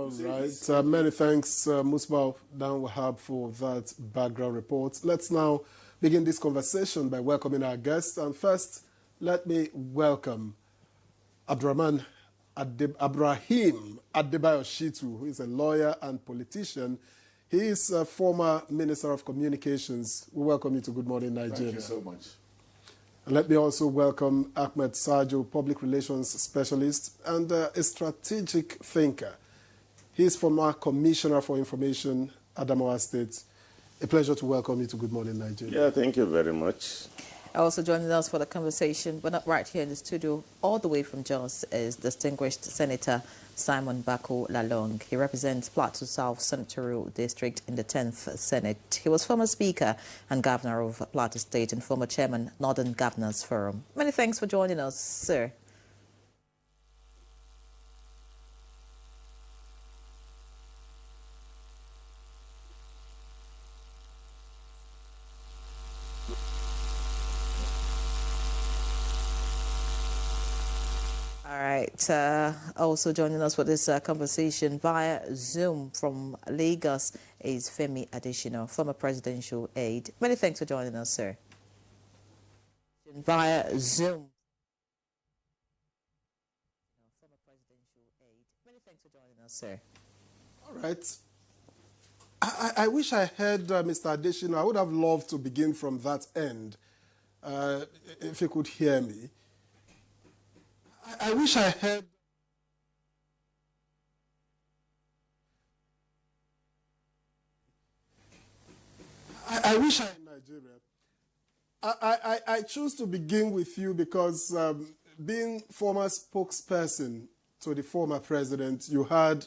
All right. Many thanks, Musbah Dan Wahab, for that background report. Let's now begin this conversation by welcoming our guests. And first, let me welcome Abrahim Adebayo Shitu, who is a lawyer and politician. He is a former Minister of Communications. We welcome you to Good Morning Nigeria. Thank you so much. And let me also welcome Ahmed Sajo, Public Relations Specialist and a strategic thinker. He is former Commissioner for Information, Adamawa State. A pleasure to welcome you to Good Morning Nigeria. Yeah, thank you very much. Also joining us for the conversation, but not right here in the studio, all the way from Jos, is distinguished Senator Simon Bako Lalong. He represents Plateau South Senatorial District in the 10th Senate. He was former Speaker and Governor of Plateau State and former Chairman, Northern Governors Forum. Many thanks for joining us, sir. All right. Also joining us for this conversation via Zoom from Lagos is Femi Adesina, former presidential aide. Many thanks for joining us, sir. Via Zoom. Former presidential aide. Many thanks for joining us, sir. All right. I wish I had Mr. Adesina. I would have loved to begin from that end, if you could hear me. I wish I had. I wish I had Nigeria. I choose to begin with you because being former spokesperson to the former president, you had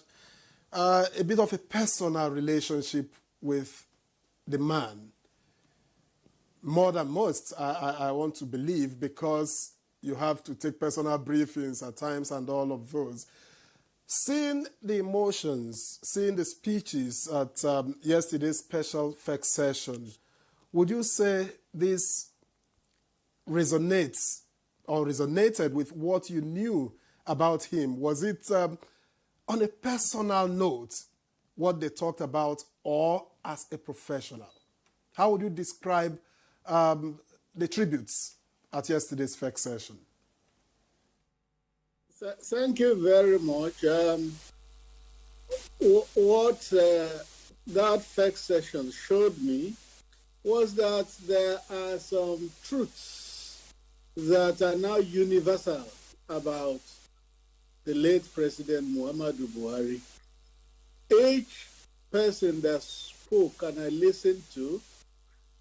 a bit of a personal relationship with the man. More than most, I want to believe, because you have to take personal briefings at times and all of those. Seeing the emotions, seeing the speeches at yesterday's special FEC session, would you say this resonates or resonated with what you knew about him? Was it on a personal note, what they talked about, or as a professional? How would you describe the tributes at yesterday's FEC session? Thank you very much. What that FEC session showed me was that there are some truths that are now universal about the late President Muhammadu Buhari. Each person that spoke and I listened to,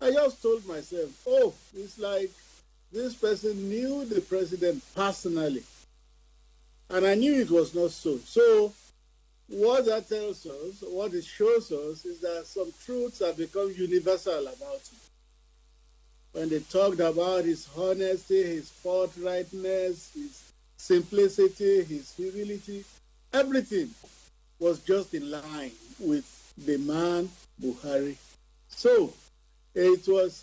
I just told myself, oh, it's like this person knew the president personally. And I knew it was not so. So what that tells us, what it shows us, is that some truths have become universal about him. When they talked about his honesty, his forthrightness, his simplicity, his humility, everything was just in line with the man Buhari. So it was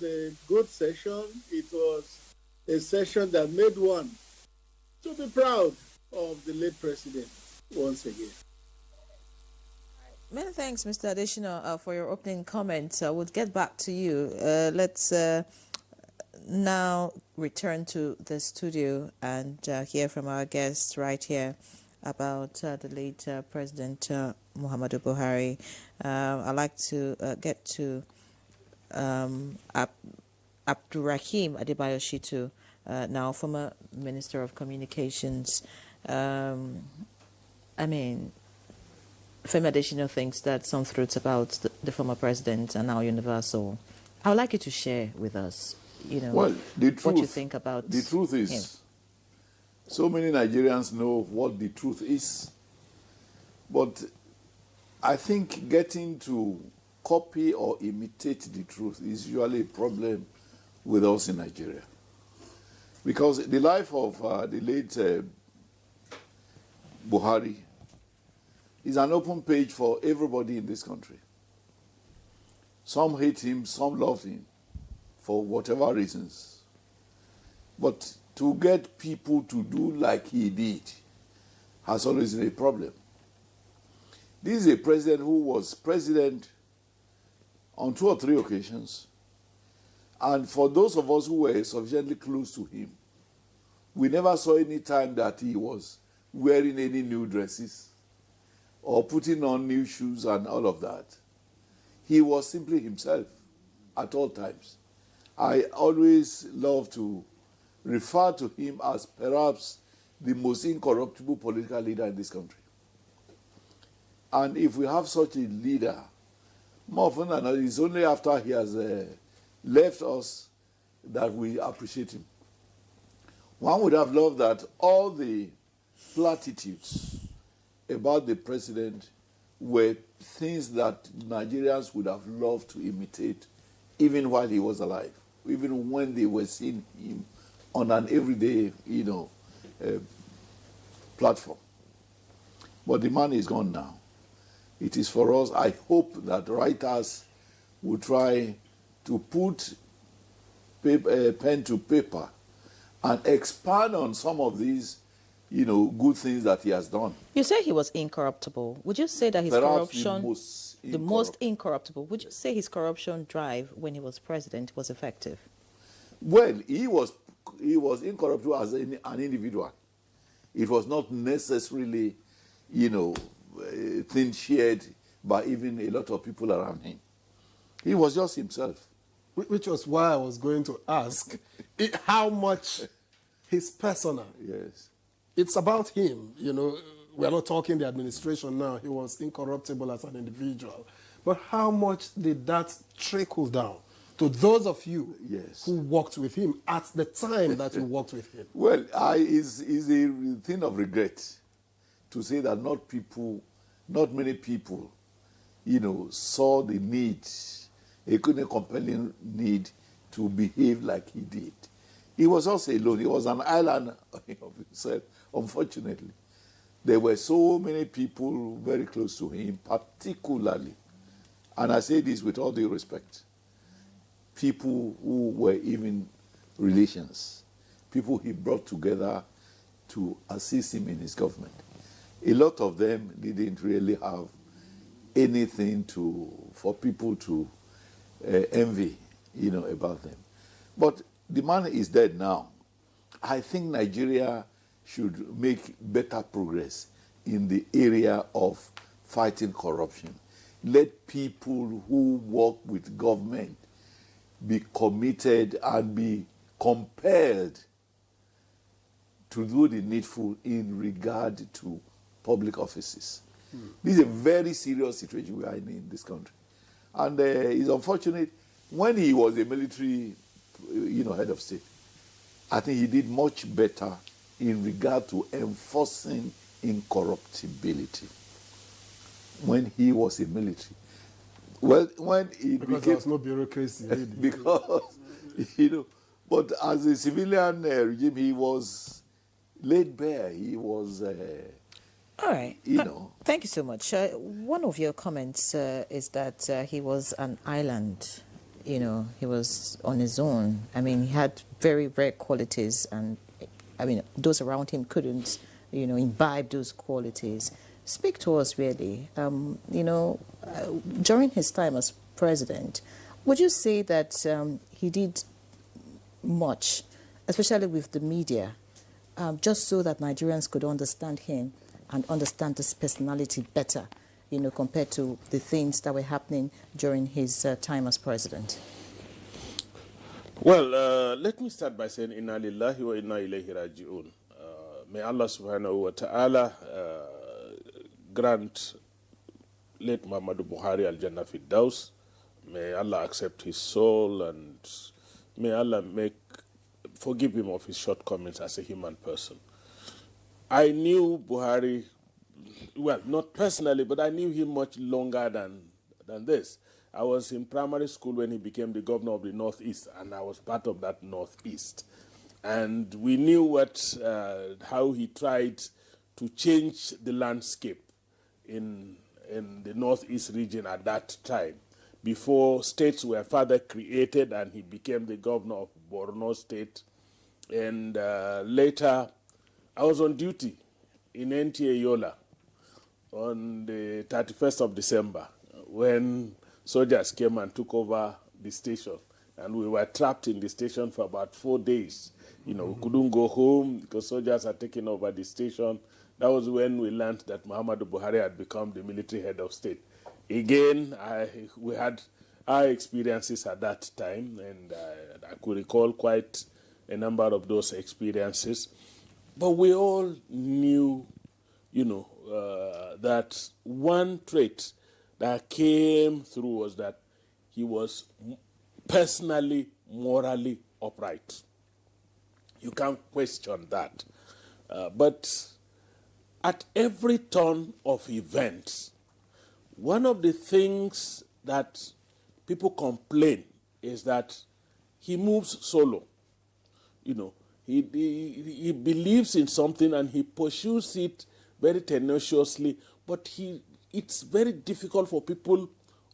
a good session. It was a session that made one to be proud of the late president once again. Many thanks, Mr. Adesina, for your opening comments. I would get back to you. Let's now return to the studio and hear from our guests right here about the late President Muhammadu Buhari. I'd like to get to Abdurrahim Adebayo Shitu, now former Minister of Communications. I mean, Femi Adesina thinks that some truths about the former president are now universal. I would like you to share with us, well, what you think about the truth is him. So many Nigerians know what the truth is, but I think getting to copy or imitate the truth is usually a problem with us in Nigeria. Because the life of the late Buhari is an open page for everybody in this country. Some hate him, some love him, for whatever reasons. But to get people to do like he did has always been a problem. This is a president who was president on 2 or 3 occasions. And for those of us who were sufficiently close to him, we never saw any time that he was wearing any new dresses or putting on new shoes and all of that. He was simply himself at all times. I always love to refer to him as perhaps the most incorruptible political leader in this country. And if we have such a leader, more often than not, it's only after he has left us that we appreciate him. One would have loved that all the platitudes about the president were things that Nigerians would have loved to imitate even while he was alive, even when they were seeing him on an everyday, platform. But the man is gone now. It is for us, I hope that writers will try to put pen to paper and expand on some of these, good things that he has done. You say he was incorruptible. Would you say that his Perhaps corruption, the most incorruptible, would you say his corruption drive when he was president was effective? Well, he was incorruptible as an individual. It was not necessarily, thing shared by even a lot of people around him. He was just himself. Which was why I was going to ask how much his persona. Yes. It's about him, We're not talking the administration now. He was incorruptible as an individual. But how much did that trickle down to those of you who worked with him at the time that you worked with him? Well, it's a thing of regret to say that not many people, saw the need, a compelling need to behave like he did. He was also alone. He was an island of himself, unfortunately. There were so many people very close to him, particularly, and I say this with all due respect, people who were even relations, people he brought together to assist him in his government. A lot of them didn't really have anything for people to envy, about them. But the man is dead now. I think Nigeria should make better progress in the area of fighting corruption. Let people who work with government be committed and be compelled to do the needful in regard to public offices. This is a very serious situation we are in this country. And it's unfortunate, when he was a military, head of state, I think he did much better in regard to enforcing incorruptibility when he was in military. Well, when he because there was no bureaucracy. Really. Because, but as a civilian regime, he was laid bare. He was, all right. Thank you so much. One of your comments is that he was an island. He was on his own. I mean, he had very rare qualities, and those around him couldn't, imbibe those qualities. Speak to us, really. During his time as president, would you say that he did much, especially with the media, just so that Nigerians could understand him and understand his personality better, compared to the things that were happening during his time as president? Well, let me start by saying, Inna lillahi wa inna ilayhi raji'un. May Allah subhanahu wa ta'ala grant late Muhammadu Buhari al-Jannah Firdaus. May Allah accept his soul, and may Allah forgive him of his shortcomings as a human person. I knew Buhari, well, not personally, but I knew him much longer than this. I was in primary school when he became the governor of the Northeast, and I was part of that Northeast. And we knew how he tried to change the landscape in the Northeast region at that time, before states were further created and he became the governor of Borno State. And later, I was on duty in NTA Yola on the 31st of December when soldiers came and took over the station. And we were trapped in the station for about 4 days. We couldn't go home because soldiers had taken over the station. That was when we learned that Muhammadu Buhari had become the military head of state. Again, we had our experiences at that time, and I could recall quite a number of those experiences. But we all knew, that one trait that came through was that he was personally, morally upright. You can't question that. But at every turn of events, one of the things that people complain is that he moves solo. He believes in something and he pursues it very tenaciously, but it's very difficult for people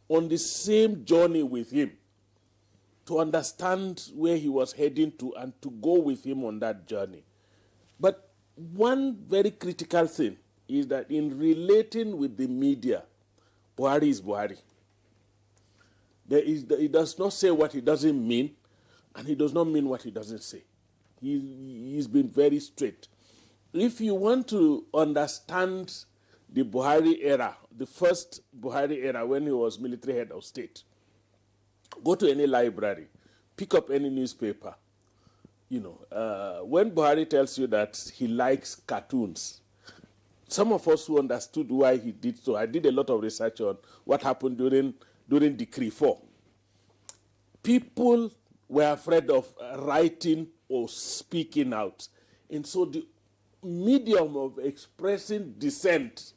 on the same journey with him to understand where he was heading to and to go with him on that journey. But one very critical thing is that in relating with the media, Buhari is Buhari. He does not say what he doesn't mean, and he does not mean what he doesn't say. He's been very straight. If you want to understand the Buhari era, the first Buhari era when he was military head of state, go to any library, pick up any newspaper. When Buhari tells you that he likes cartoons, some of us who understood why he did so, I did a lot of research on what happened during Decree 4. People were afraid of writing or speaking out. And so the medium of expressing dissent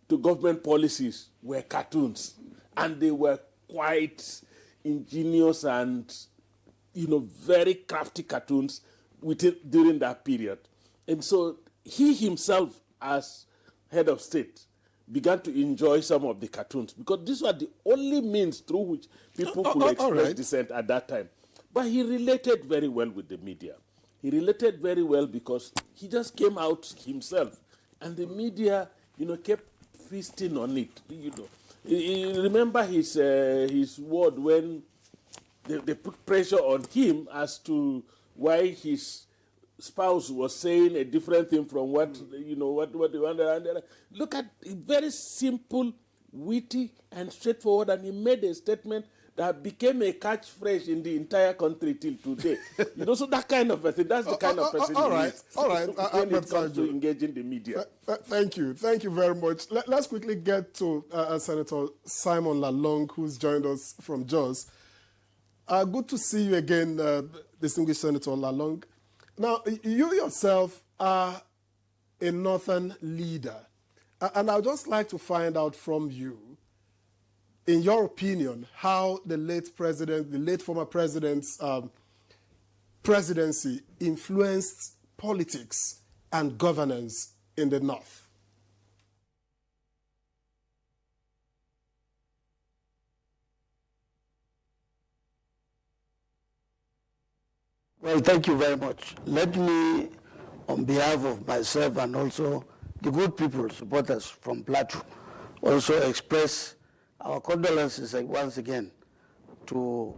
to government policies were cartoons. And they were quite ingenious and, very crafty cartoons during that period. And so he himself, as head of state, began to enjoy some of the cartoons because these were the only means through which people could express dissent at that time. But he related very well with the media. He related very well because he just came out himself, and the media, kept feasting on it. You remember his word when they put pressure on him as to why his spouse was saying a different thing from what they wanted. Look at very simple, witty, and straightforward, and he made a statement that became a catchphrase in the entire country till today. So that kind of person, that's the kind of person all right. when it comes to engaging the media. Thank you very much. Let's quickly get to Senator Simon Lalong, who's joined us from Jos. Good to see you again, distinguished Senator Lalong. Now, you yourself are a northern leader, and I'd just like to find out from you, in your opinion, how the late former president's presidency influenced politics and governance in the North. Well, thank you very much. Let me, on behalf of myself and also the good people, supporters from Plateau, also express our condolences once again to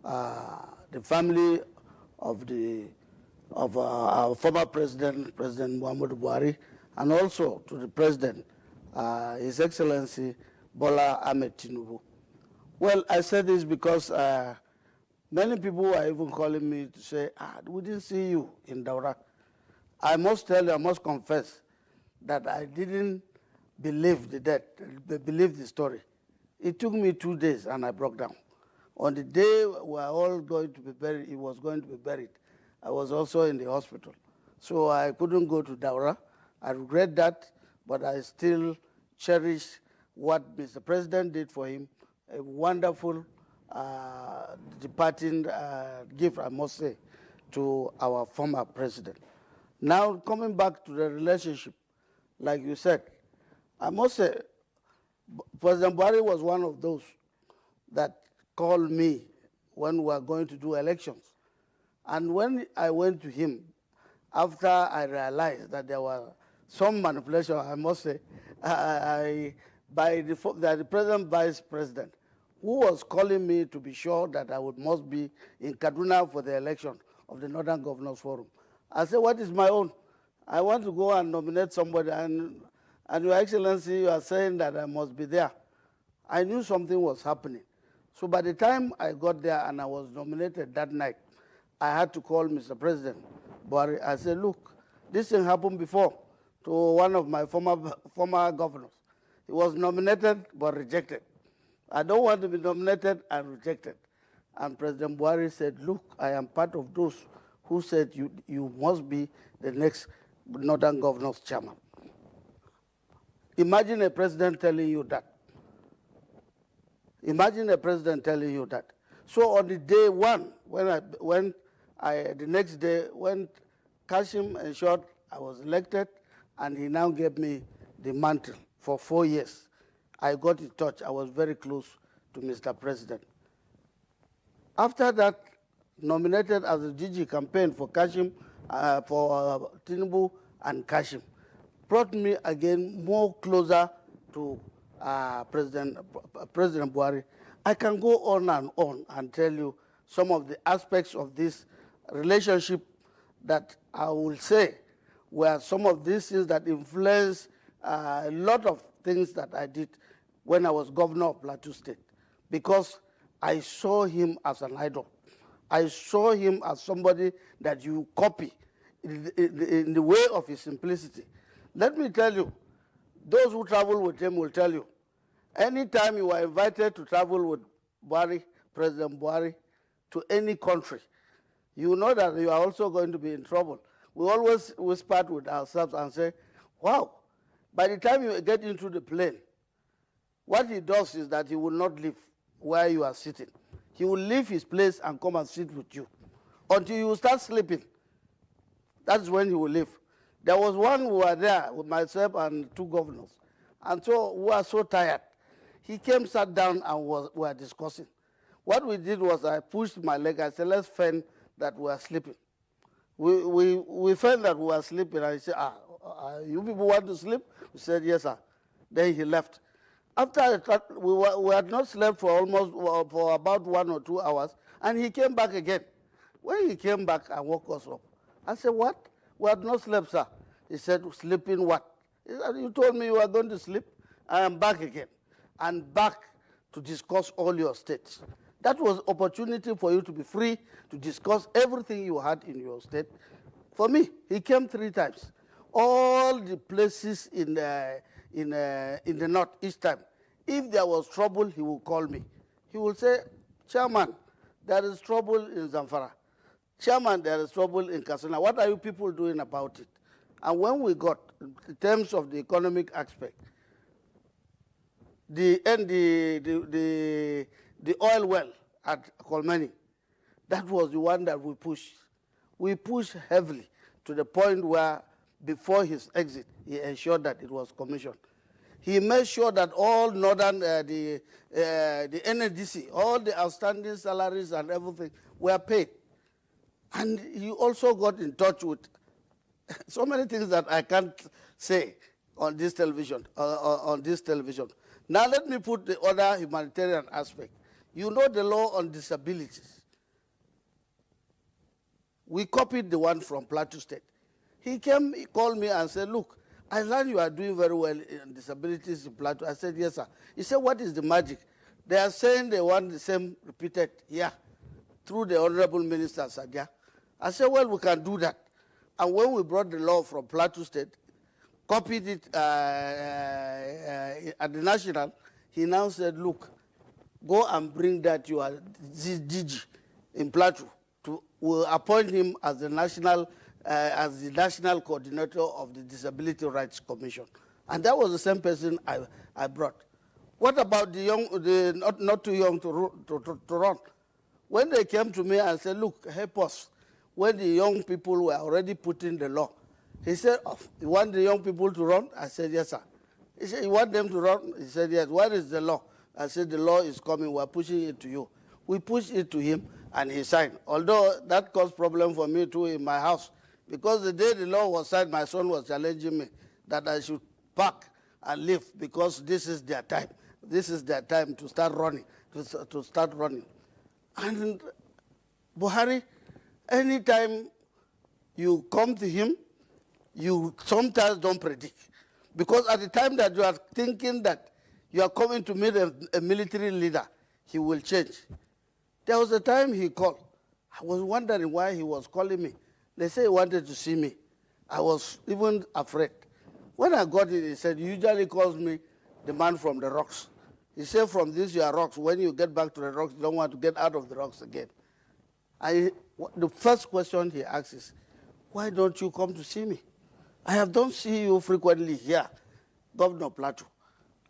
the family of our former president, President Muhammadu Buhari, and also to the president, His Excellency Bola Ahmed Tinubu. Well, I said this because many people are even calling me to say, we didn't see you in Daura. I must tell you, I must confess that I didn't believe believe the story. It took me 2 days and I broke down. On the day we were all going to be buried, he was going to be buried, I was also in the hospital. So I couldn't go to Daura. I regret that, but I still cherish what Mr. President did for him, a wonderful departing gift, I must say, to our former president. Now, coming back to the relationship, like you said, I must say, President Buhari was one of those that called me when we were going to do elections. And when I went to him, after I realized that there was some manipulation, I must say, by the present vice president, who was calling me to be sure that I must be in Kaduna for the election of the Northern Governors Forum. I said, what is my own? I want to go and nominate somebody, and Your Excellency, you are saying that I must be there. I knew something was happening. So by the time I got there and I was nominated that night, I had to call Mr. President Buhari. I said, look, this thing happened before to one of my former governors. He was nominated but rejected. I don't want to be nominated and rejected. And President Buhari said, look, I am part of those who said you must be the next Northern Governors Chairman. Imagine a president telling you that. Imagine a president telling you that. So on the day one, the next day, when Kashim ensured I was elected, and he now gave me the mantle for 4 years, I got in touch. I was very close to Mr. President. After that, nominated as a DG campaign for Kashim, for Tinubu and Kashim, brought me again more closer to President Buhari. I can go on and tell you some of the aspects of this relationship that I will say were some of these things that influenced a lot of things that I did when I was governor of Plateau State, because I saw him as an idol. I saw him as somebody that you copy in the way of his simplicity. Let me tell you, those who travel with him will tell you, anytime you are invited to travel with Buhari, President Buhari, to any country, you know that you are also going to be in trouble. We always whisper with ourselves and say, wow, by the time you get into the plane, what he does is that he will not leave where you are sitting. He will leave his place and come and sit with you until you start sleeping. That's when he will leave. There was one who was there with myself and 2 governors. And so we were so tired. He came, sat down, and we were discussing. What we did was I pushed my leg. I said, let's feign that we are sleeping. We felt that we were sleeping. And he said, you people want to sleep? We said, yes, sir. Then he left. After we had not slept for about 1 or 2 hours, and he came back again. When he came back and woke us up, I said, what? We had not slept, sir. He said, sleeping what? He said, you told me you were going to sleep. I am back again, and back to discuss all your states. That was opportunity for you to be free to discuss everything you had in your state. For me, he came 3 times. All the places in the north each time. If there was trouble, he would call me. He would say, Chairman, there is trouble in Zamfara. Chairman, there is trouble in Katsina. What are you people doing about it? And when we got, in terms of the economic aspect, the oil well at Kolmani, that was the one that we pushed. We pushed heavily to the point where, before his exit, he ensured that it was commissioned. He made sure that all northern, the NDC, all the outstanding salaries and everything were paid. And he also got in touch with so many things that I can't say on this television. Now let me put the other humanitarian aspect. You know the law on disabilities. We copied the one from Plateau State. He came, he called me and said, look, I learned you are doing very well in disabilities in Plateau. I said, yes, sir. He said, what is the magic? They are saying they want the same repeated here through the Honorable Minister Sadia. I said, well, we can do that. And when we brought the law from Plateau State, copied it at the national, he now said, look, go and bring that you are DG in Plateau. We'll appoint him as the national coordinator of the Disability Rights Commission. And that was the same person I brought. What about the young, not too young to run? When they came to me and said, look, help us, when the young people were already putting the law, he said, oh, you want the young people to run? I said, yes, sir. He said, you want them to run? He said, yes. Where is the law? I said, the law is coming. We're pushing it to you. We pushed it to him, and he signed. Although that caused problem for me, too, in my house. Because the day the law was signed, my son was challenging me that I should pack and leave because this is their time. This is their time to start running, to start running. And Buhari, anytime you come to him, you sometimes don't predict. Because at the time that you are thinking that you are coming to meet a military leader, he will change. There was a time he called. I was wondering why he was calling me. They say he wanted to see me. I was even afraid. When I got it, he said, he usually calls me the man from the rocks. He said, from this you are rocks. When you get back to the rocks, you don't want to get out of the rocks again. The first question he asks is, why don't you come to see me? I don't see you frequently here, Governor Plateau.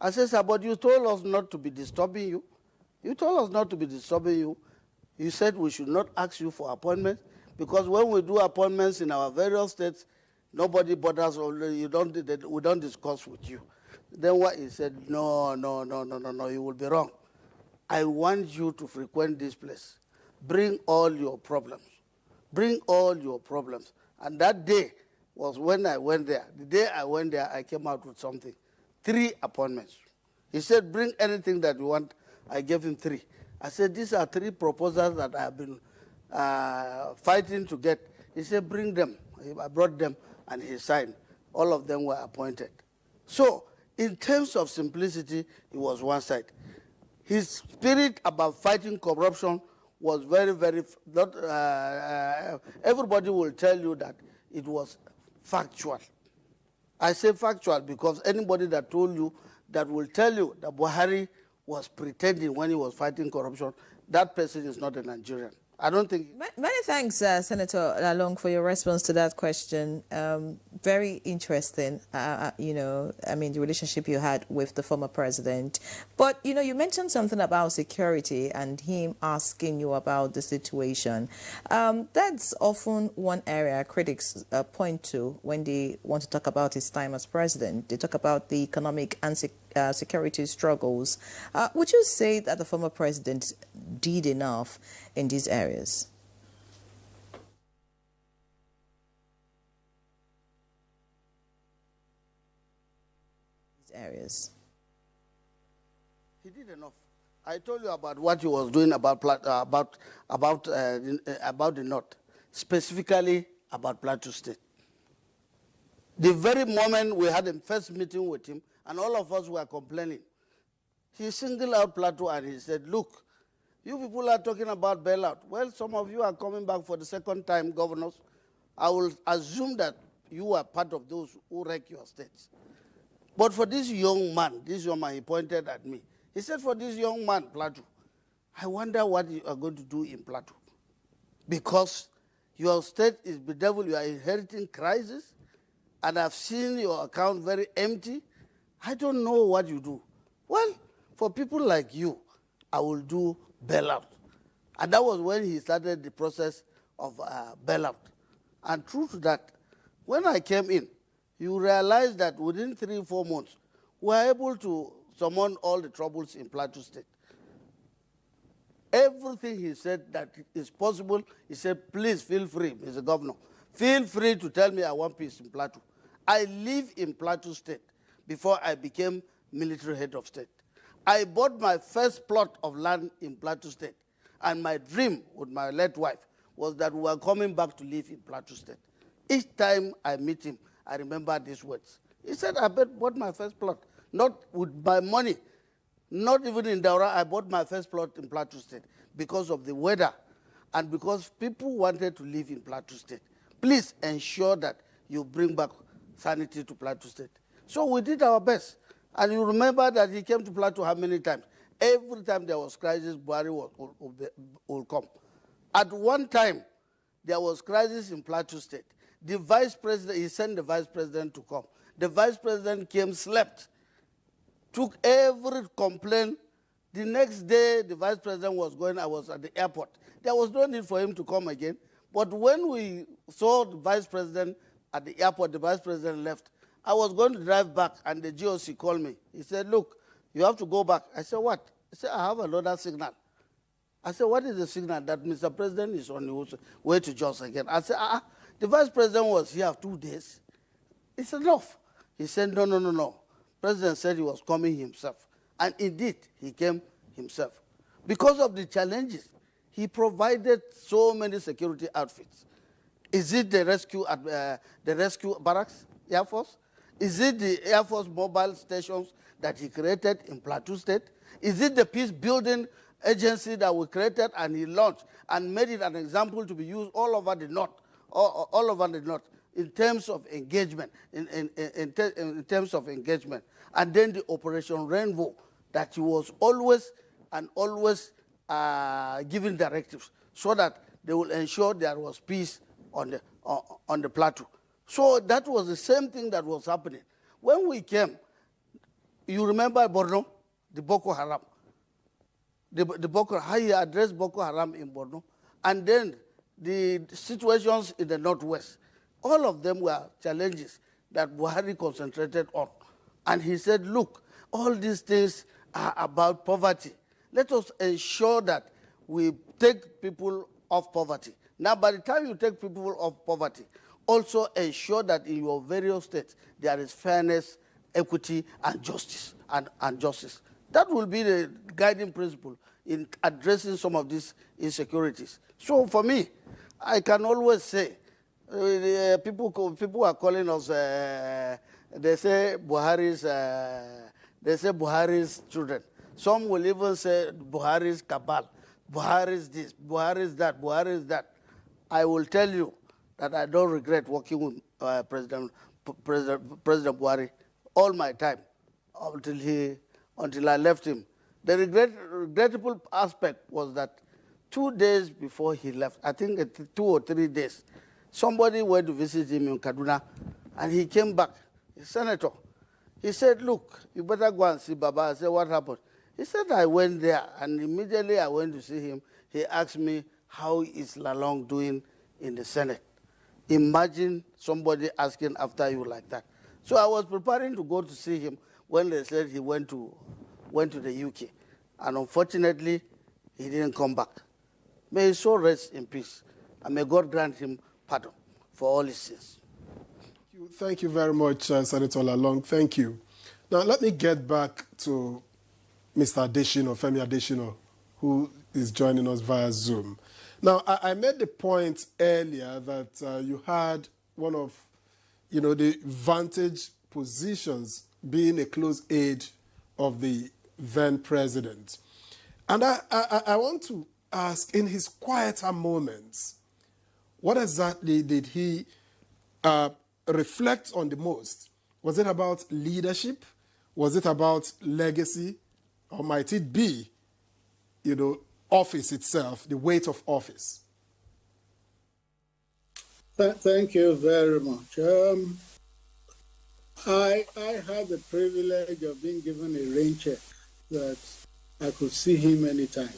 I said, sir, but you told us not to be disturbing you. You told us not to be disturbing you. You said we should not ask you for appointments because when we do appointments in our various states, nobody bothers, or we don't discuss with you. Then what he said, no, you will be wrong. I want you to frequent this place. Bring all your problems. Bring all your problems. And that day was when I went there. The day I went there, I came out with something. 3 appointments. He said, bring anything that you want. I gave him 3. I said, these are 3 proposals that I have been fighting to get. He said, bring them. I brought them, and he signed. All of them were appointed. So, in terms of simplicity, it was one side. His spirit about fighting corruption was very, very, everybody will tell you that it was factual. I say factual because anybody that told you, that will tell you that Buhari was pretending when he was fighting corruption, that person is not a Nigerian. I don't think... Many thanks, Senator Lalong, for your response to that question. Very interesting, you know, I mean, the relationship you had with the former president. But, you know, you mentioned something about security and him asking you about the situation. That's often one area critics point to when they want to talk about his time as president. They talk about the economic and security struggles. Would you say that the former president did enough in these areas? He did enough. I told you about what he was doing about the North, specifically about Plateau State. The very moment we had a first meeting with him, and all of us were complaining, he singled out Plateau and he said, look, you people are talking about bailout. Well, some of you are coming back for the second time, governors. I will assume that you are part of those who wreck your states. But for this young man, he pointed at me. He said, for this young man, Plateau, I wonder what you are going to do in Plateau. Because your state is bedeviled, you are inheriting crisis, and I've seen your account very empty. I don't know what you do. Well, for people like you, I will do bailout. And that was when he started the process of bailout. And true to that, when I came in, you realize that within 3-4 months, we were able to summon all the troubles in Plateau State. Everything he said that is possible, he said, please feel free, Mr. Governor. Feel free to tell me I want peace in Plateau. I live in Plateau State before I became military head of state. I bought my first plot of land in Plateau State, and my dream with my late wife was that we were coming back to live in Plateau State. Each time I meet him, I remember these words. He said, I bought my first plot, not with my money, not even in Daura. I bought my first plot in Plateau State because of the weather and because people wanted to live in Plateau State. Please ensure that you bring back sanity to Plateau State. So we did our best. And you remember that he came to Plateau how many times? Every time there was crisis, Buhari will come. At one time, there was crisis in Plateau State. The vice president, he sent the vice president to come. The vice president came, slept, took every complaint. The next day, the vice president was going, I was at the airport. There was no need for him to come again. But when we saw the vice president at the airport, the vice president left. I was going to drive back, and the GOC called me. He said, look, you have to go back. I said, what? He said, I have another signal. I said, what is the signal? That Mr. President is on the way to Jos again. I said, the vice president was here 2 days. It's enough. He said, no. President said he was coming himself. And indeed, he came himself. Because of the challenges, he provided so many security outfits. Is it the rescue barracks, Air Force? Is it the Air Force mobile stations that he created in Plateau State? Is it the peace building agency that we created and he launched and made it an example to be used all over the North, all over the North in terms of engagement, in terms of engagement? And then the Operation Rainbow, that he was always giving directives so that they will ensure there was peace on the plateau. So that was the same thing that was happening. When we came, you remember Borno, the Boko Haram. How he addressed Boko Haram in Borno, and then the situations in the Northwest. All of them were challenges that Buhari concentrated on. And he said, look, all these things are about poverty. Let us ensure that we take people off poverty. Now, by the time you take people off poverty, also ensure that in your various states there is fairness, equity, and justice. And justice. That will be the guiding principle in addressing some of these insecurities. So for me, I can always say, people are calling us, they say Buhari's children. Some will even say Buhari's cabal, Buhari's this, Buhari's that, Buhari's that. I will tell you that I don't regret working with President Buhari all my time until I left him. The regrettable aspect was that 2 days before he left, I think 2 or 3 days, somebody went to visit him in Kaduna, and he came back. The senator, he said, look, you better go and see Baba. I said, what happened? He said, I went there, and immediately I went to see him. He asked me, how is Lalong doing in the Senate? Imagine somebody asking after you like that. So I was preparing to go to see him when they said he went to the UK. And unfortunately, he didn't come back. May his soul rest in peace, and may God grant him pardon for all his sins. Thank you very much, Senator Lalong. Thank you. Now, let me get back to Mr. Adesina, Femi Adesina, who is joining us via Zoom. Now, I made the point earlier that you had one of, the vantage positions being a close aide of the then president. And I want to ask, in his quieter moments, what exactly did he reflect on the most? Was it about leadership? Was it about legacy? Or might it be, office itself, the weight of office? Thank you very much. I had the privilege of being given a rain check that I could see him anytime,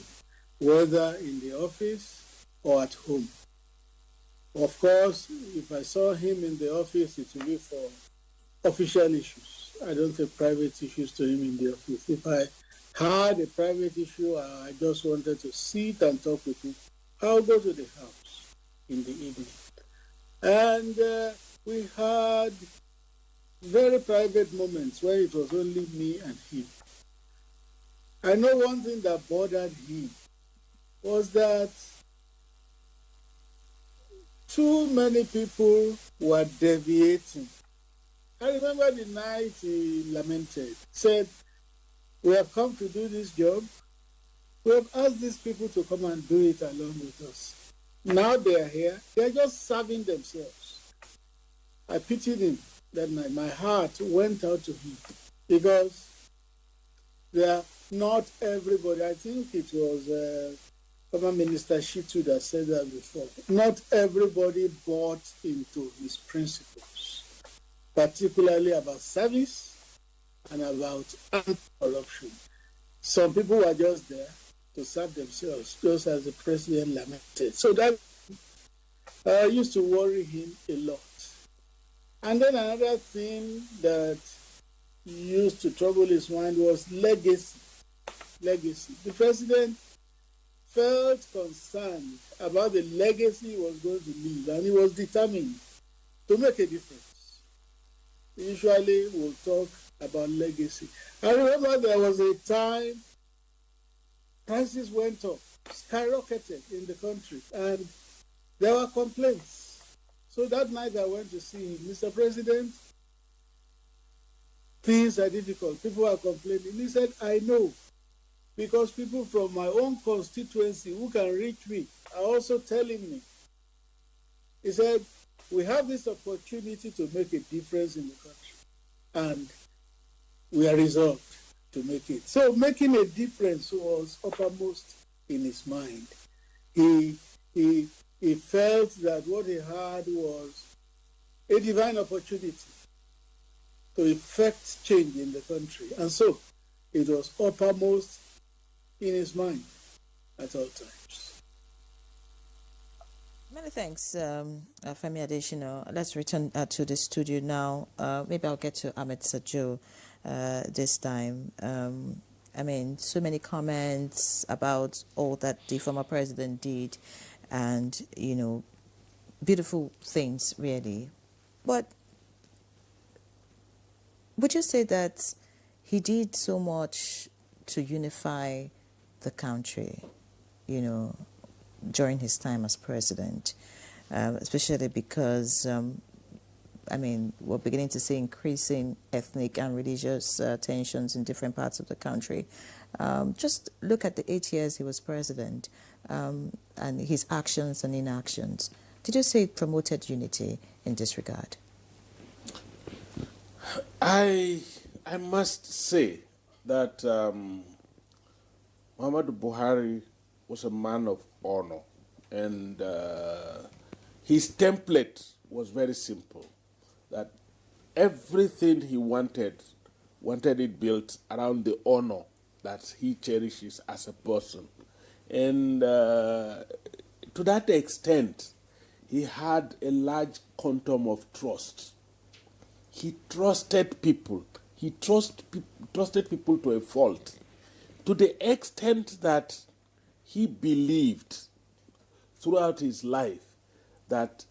whether in the office or at home. Of course, if I saw him in the office, it would be for official issues. I don't take private issues to him in the office. If I had a private issue, I just wanted to sit and talk with him, I'll go to the house in the evening. And we had very private moments where it was only me and him. I know one thing that bothered him was that too many people were deviating. I remember the night he lamented, said, we have come to do this job. We have asked these people to come and do it along with us. Now they are here. They are just serving themselves. I pitied him that night. My heart went out to him because they are not everybody. I think it was former Minister Shitu that said that before. Not everybody bought into his principles, particularly about service and about anti-corruption. Some people were just there to serve themselves, just as the president lamented. So that used to worry him a lot. And then another thing that used to trouble his mind was legacy. Legacy. The president felt concerned about the legacy he was going to leave, and he was determined to make a difference. usually will talk about legacy. I remember there was a time prices went up, skyrocketed in the country, and there were complaints. So that night I went to see him. Mr. President, things are difficult. People are complaining. He said, I know, because people from my own constituency who can reach me are also telling me. He said, we have this opportunity to make a difference in the country, and we are resolved to make it. So making a difference was uppermost in his mind. He felt that what he had was a divine opportunity to effect change in the country. And so it was uppermost in his mind at all times. Many thanks, Femi Adesina. Let's return to the studio now. Maybe I'll get to Ahmed Sajo this time. I mean, so many comments about all that the former president did and, you know, beautiful things, really. But would you say that he did so much to unify the country, you know, during his time as president, especially because, I mean, we're beginning to see increasing ethnic and religious tensions in different parts of the country. Just look at the 8 years he was president and his actions and inactions. Did you say it promoted unity in this regard? I must say that Muhammadu Buhari was a man of honor, and his template was very simple, that everything he wanted it built around the honor that he cherishes as a person. And to that extent, he had a large quantum of trust. He trusted people. He trusted people to a fault, to the extent that he believed throughout his life that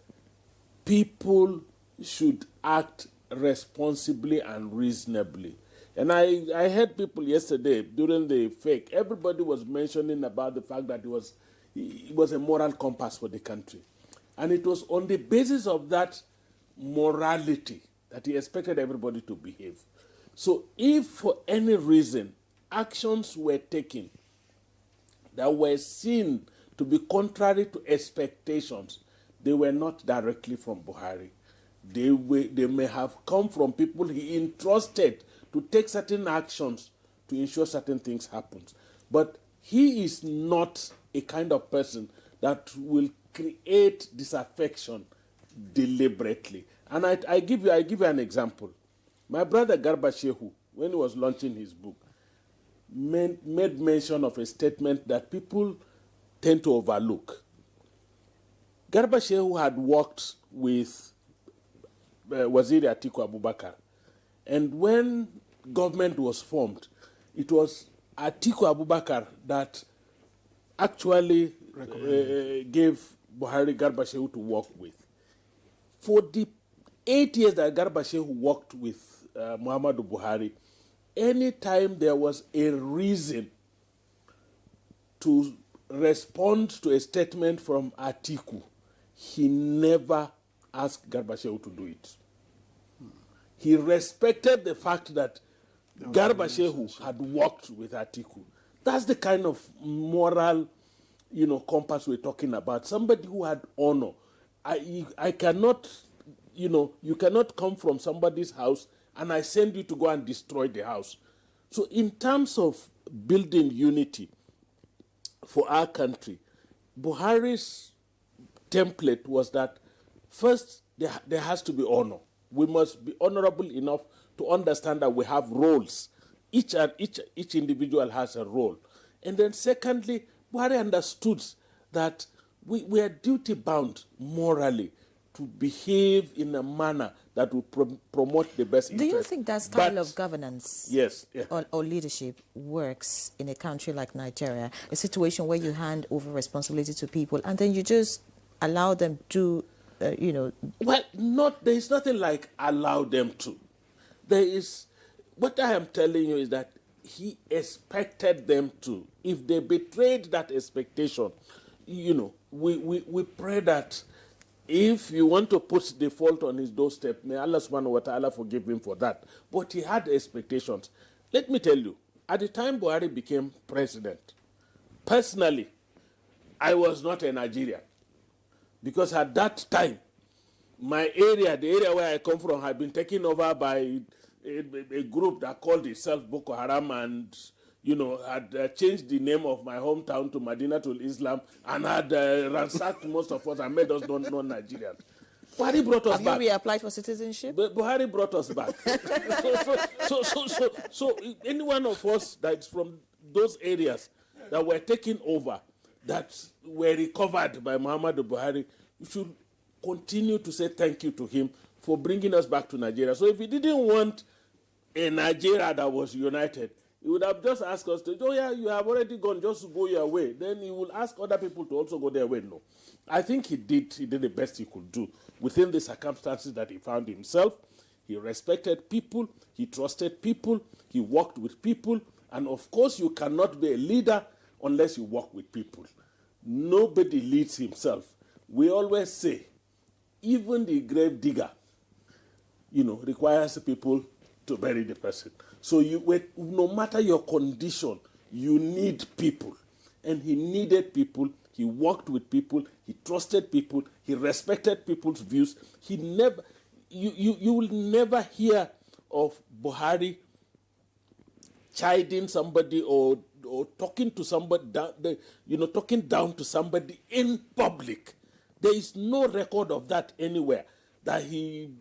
people should act responsibly and reasonably. And I heard people yesterday during the FEC, everybody was mentioning about the fact that he was a moral compass for the country. And it was on the basis of that morality that he expected everybody to behave. So if for any reason actions were taken that were seen to be contrary to expectations, they were not directly from Buhari. They may have come from people he entrusted to take certain actions to ensure certain things happen. But he is not a kind of person that will create disaffection deliberately. And I give you an example. My brother Garba Shehu, when he was launching his book, made mention of a statement that people tend to overlook. Garba Shehu had worked with Waziri Atiku Abubakar, and when government was formed, it was Atiku Abubakar that actually gave Buhari Garba Shehu to work with. For the 8 years that Garba Shehu worked with Muhammadu Buhari, anytime there was a reason to respond to a statement from Atiku, he never asked Garba Shehu to do it. He respected the fact that Garba Shehu had worked with Atiku. That's the kind of moral, compass we're talking about. Somebody who had honor. I cannot, you cannot come from somebody's house and I send you to go and destroy the house. So in terms of building unity for our country, Buhari's template was that first there has to be honor. We must be honorable enough to understand that we have roles. Each individual has a role. And then secondly, Buhari understood that we are duty-bound morally to behave in a manner that will promote the best interest. Do you think that style of governance yes, yeah. or leadership works in a country like Nigeria, a situation where you hand over responsibility to people and then you just allow them to, Well, there is nothing like allow them to. there is, what I am telling you is that he expected them to. If they betrayed that expectation, you know, we pray that if you want to put the fault on his doorstep, may Allah subhanahu wa ta'ala forgive him for that. But he had expectations. Let me tell you, at the time Buhari became president, personally, I was not a Nigerian. Because at that time, my area, the area where I come from, had been taken over by a group that called itself Boko Haram and, you know, had changed the name of my hometown to Madinatul Islam and had ransacked most of us and made us non-Nigerians. Buhari brought us back. Have you reapplied for citizenship? Buhari brought us back. So any one of us that's from those areas that were taken over, that were recovered by Muhammadu Buhari, we should continue to say thank you to him for bringing us back to Nigeria. So if he didn't want a Nigeria that was united, he would have just asked us to, oh yeah, you have already gone, just go your way. Then he will ask other people to also go their way. No. I think he did the best he could do within the circumstances that he found himself. He respected people, he trusted people, he worked with people, and of course you cannot be a leader unless you work with people. Nobody leads himself. We always say, even the grave digger, you know, requires people to bury the person. So no matter your condition, you need people. And he needed people. He worked with people. He trusted people. He respected people's views. He never, you will never hear of Buhari chiding somebody or talking to somebody, talking down to somebody in public. There is no record of that anywhere, that he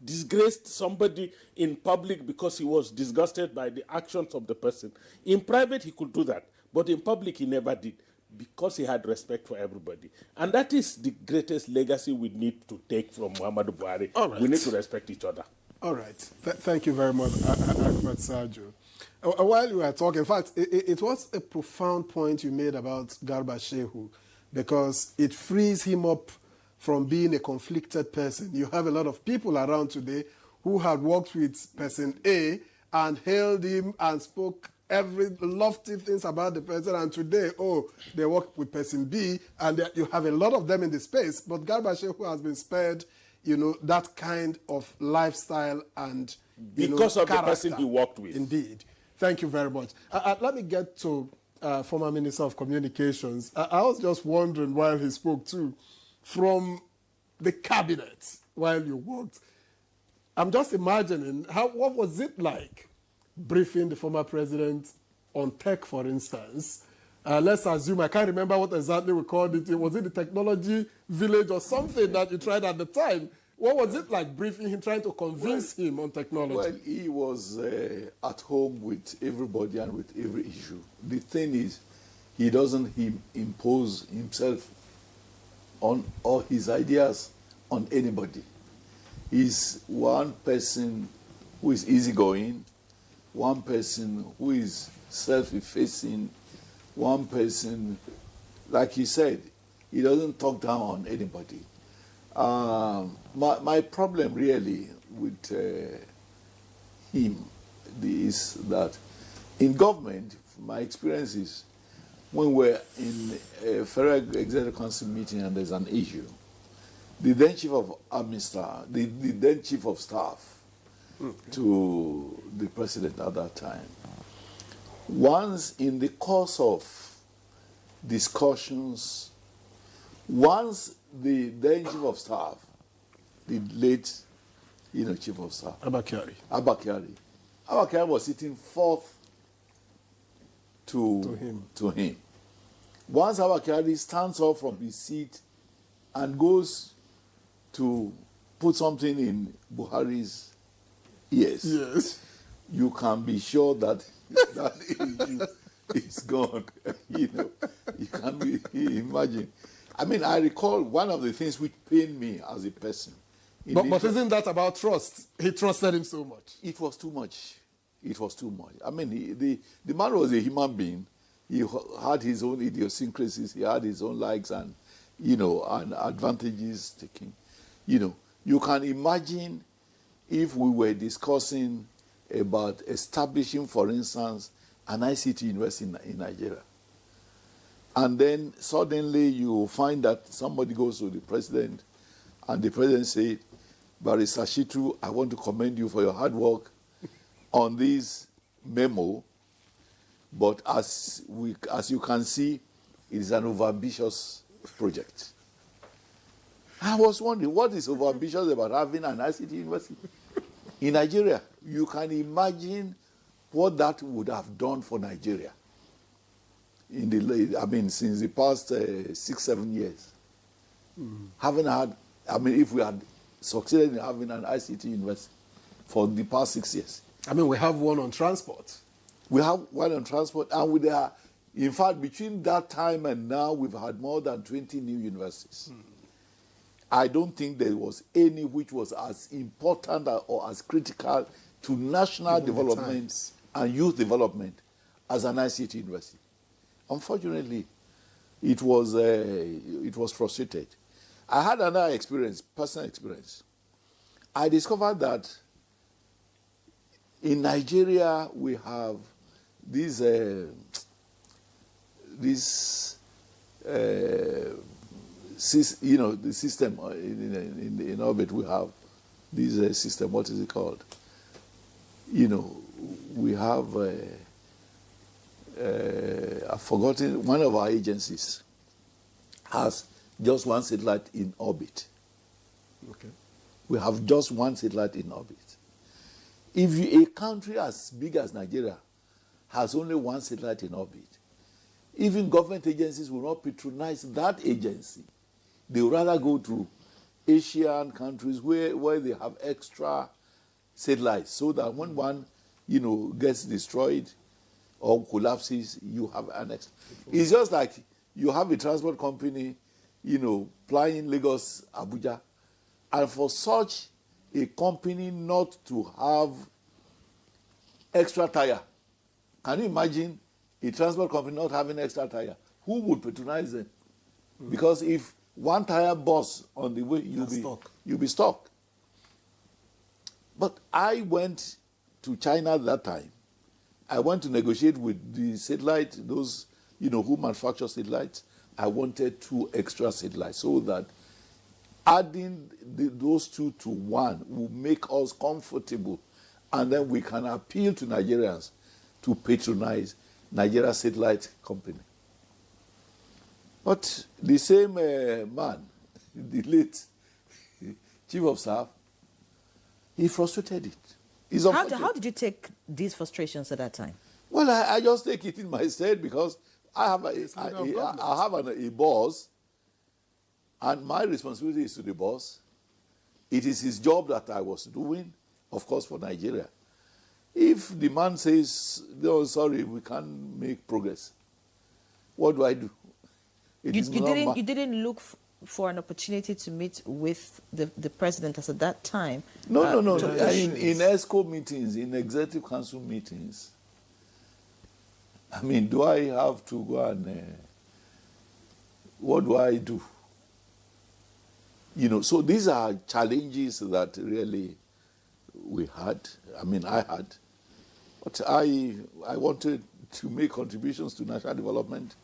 disgraced somebody in public because he was disgusted by the actions of the person. In private, he could do that, but in public, he never did, because he had respect for everybody. And that is the greatest legacy we need to take from Muhammadu Buhari. All right. We need to respect each other. All right. Thank you very much, Ahmed Sajo. While you were talking, in fact, it was a profound point you made about Garba Shehu, because it frees him up from being a conflicted person. You have a lot of people around today who had worked with person A and hailed him and spoke every lofty things about the person, and today, they work with person B, and you have a lot of them in the space. But Garba Shehu has been spared, that kind of lifestyle and because of character. The person he worked with. Indeed. Thank you very much. Let me get to former Minister of Communications. I was just wondering while he spoke too, from the cabinet while you worked, I'm just imagining what was it like briefing the former president on tech, for instance. Let's assume, I can't remember what exactly we called it. Was it the technology village or something that you tried at the time? What was it like briefing him, trying to convince him on technology? Well, he was at home with everybody and with every issue. The thing is, he doesn't impose himself on all his ideas on anybody. He's one person who is easygoing, one person who is self-effacing, one person, like he said, he doesn't talk down on anybody. My problem really with him is that in government, my experience is when we're in a Federal Executive Council meeting and there's an issue, the then Chief of Army Staff, the then Chief of Staff to the President at that time, once in the course of discussions, once the then Chief of Staff, the late, Chief of Staff, Abakari was sitting fourth to him. Once Abakari stands up from his seat and goes to put something in Buhari's ears, yes, you can be sure that issue is gone. You can imagine. I mean, I recall one of the things which pained me as a person. But isn't that about trust? He trusted him so much. It was too much. It was too much. I mean, the man was a human being. He had his own idiosyncrasies. He had his own likes and, and advantages taken. You can imagine if we were discussing about establishing, for instance, an ICT university in Nigeria. And then suddenly you find that somebody goes to the president, and the president says, Barrister Shitu, I want to commend you for your hard work on this memo, but as you can see, it is an overambitious project. I was wondering, what is overambitious about having an ICT university in Nigeria? You can imagine what that would have done for Nigeria since the past 6-7 years. Having had, if we had succeeded in having an ICT university for the past 6 years. We have one on transport. We have one on transport, and in fact, between that time and now, we've had more than 20 new universities. I don't think there was any which was as important or as critical to national development and youth development as an ICT university. Unfortunately, it was frustrated. I had another experience, personal experience. I discovered that in Nigeria we have the system in orbit. We have this system. What is it called? We have. I've forgotten. One of our agencies has just one satellite in orbit. Okay. We have just one satellite in orbit. If a country as big as Nigeria has only one satellite in orbit, even government agencies will not patronize that agency. They would rather go to Asian countries where they have extra satellites, so that when one, gets destroyed or collapses, you have an extra. It's just like you have a transport company, flying Lagos, Abuja, and for such a company not to have extra tire. Can you imagine a transport company not having extra tire? Who would patronize them? Because if one tire bursts on the way, you'll be stuck. But I went to China at that time. I went to negotiate with the satellite, those who manufacture satellites. I wanted 2 extra satellites so that adding those 2 to 1 will make us comfortable, and then we can appeal to Nigerians to patronize Nigeria Satellite Company. But the same man, the late chief of staff, he frustrated it. How did you take these frustrations at that time? Well, I just take it in my stead because I have a boss, and my responsibility is to the boss. It is his job that I was doing, of course, for Nigeria. If the man says, no, sorry, we can't make progress, what do I do? You didn't look for an opportunity to meet with the president as at that time? No. In ESCO meetings, in executive council meetings, do I have to go and... what do I do? So these are challenges that really we had. I had. But I wanted to make contributions to national development.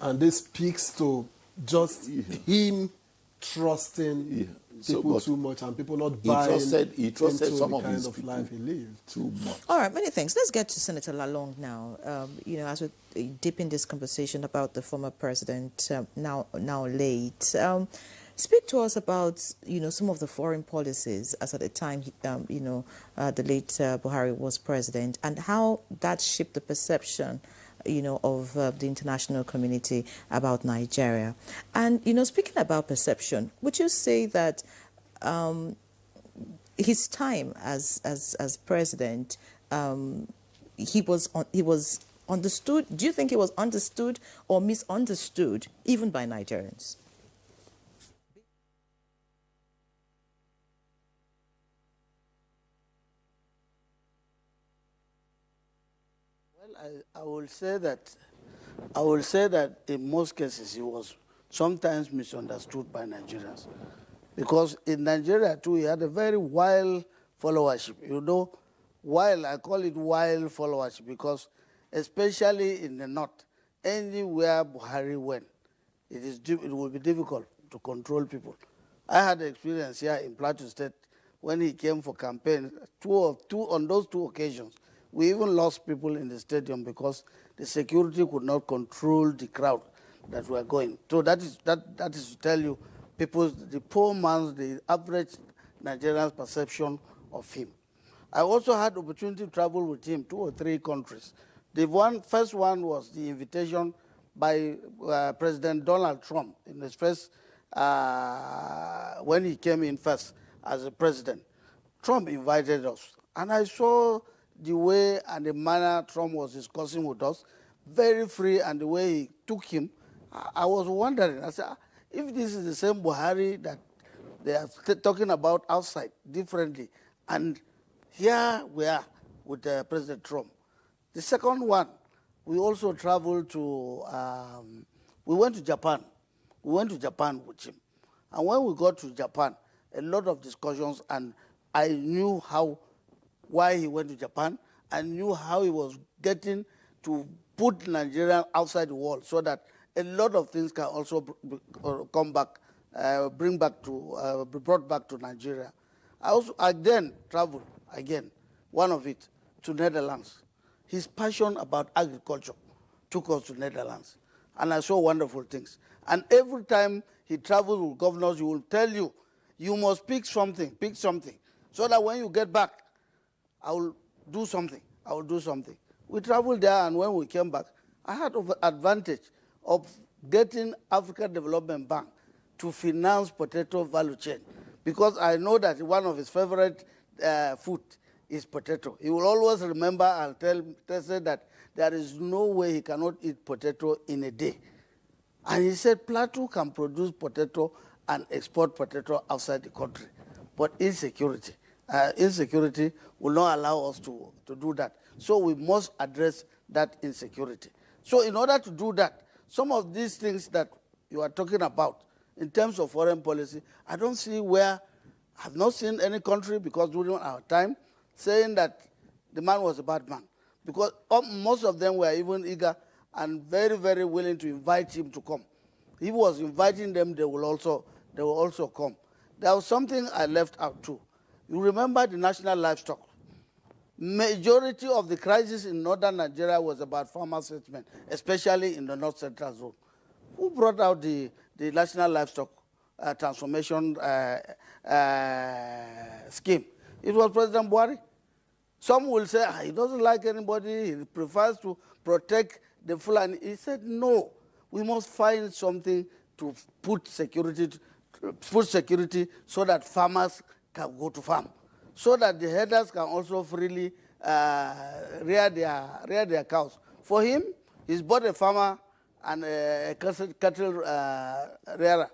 And this speaks to just him trusting people too much and people not buying he trusted into some the of kind his of people life he lived. too much. All right, many thanks. Let's get to Senator Lalong now. As we deep in this conversation about the former president, now late. Speak to us about, some of the foreign policies as at the time, the late Buhari was president, and how that shaped the perception, of the international community about Nigeria. And, speaking about perception, would you say that his time as president, he was understood? Do you think he was understood or misunderstood even by Nigerians? I will say that in most cases he was sometimes misunderstood by Nigerians, because in Nigeria too he had a very wild followership. while, I call it wild followership, because especially in the north, anywhere Buhari went, it will be difficult to control people. I had experience here in Plateau State when he came for campaign, on those two occasions. We even lost people in the stadium because the security could not control the crowd that were going. So that is to tell you, the poor man's, the average Nigerian's perception of him. I also had opportunity to travel with him 2 or 3 countries. The first one was the invitation by President Donald Trump in his first, when he came in first as a president. Trump invited us, and I saw the way and the manner Trump was discussing with us, very free, and the way he took him. I was wondering, I said, if this is the same Buhari that they are talking about outside differently, and here we are with President Trump. The second one, we also traveled to, we went to Japan. We went to Japan with him. And when we got to Japan, a lot of discussions, and I knew why he went to Japan. I knew how he was getting to put Nigeria outside the world so that a lot of things can also come back, be brought back to Nigeria. I then traveled again, one of it, to Netherlands. His passion about agriculture took us to Netherlands, and I saw wonderful things. And every time he travels with governors, he will tell you, you must pick something, so that when you get back, I will do something. We traveled there, and when we came back, I had the advantage of getting Africa Development Bank to finance potato value chain, because I know that one of his favorite food is potato. He will always remember and say that there is no way he cannot eat potato in a day. And he said Plateau can produce potato and export potato outside the country, but insecurity will not allow us to do that. So we must address that insecurity. So in order to do that, some of these things that you are talking about in terms of foreign policy, I don't see where, I have not seen any country, because during our time, saying that the man was a bad man, because most of them were even eager and very, very willing to invite him to come. He was inviting them, they will also come. There was something I left out too. You remember the national livestock. Majority of the crisis in northern Nigeria was about farmer settlement, especially in the north central zone. Who brought out the national livestock transformation scheme? It was President Buhari. Some will say, he doesn't like anybody, he prefers to protect the Fulani. He said, no, we must find something to put security so that farmers can go to farm, so that the herders can also freely rear their cows. For him, he's both a farmer and a cattle rearer.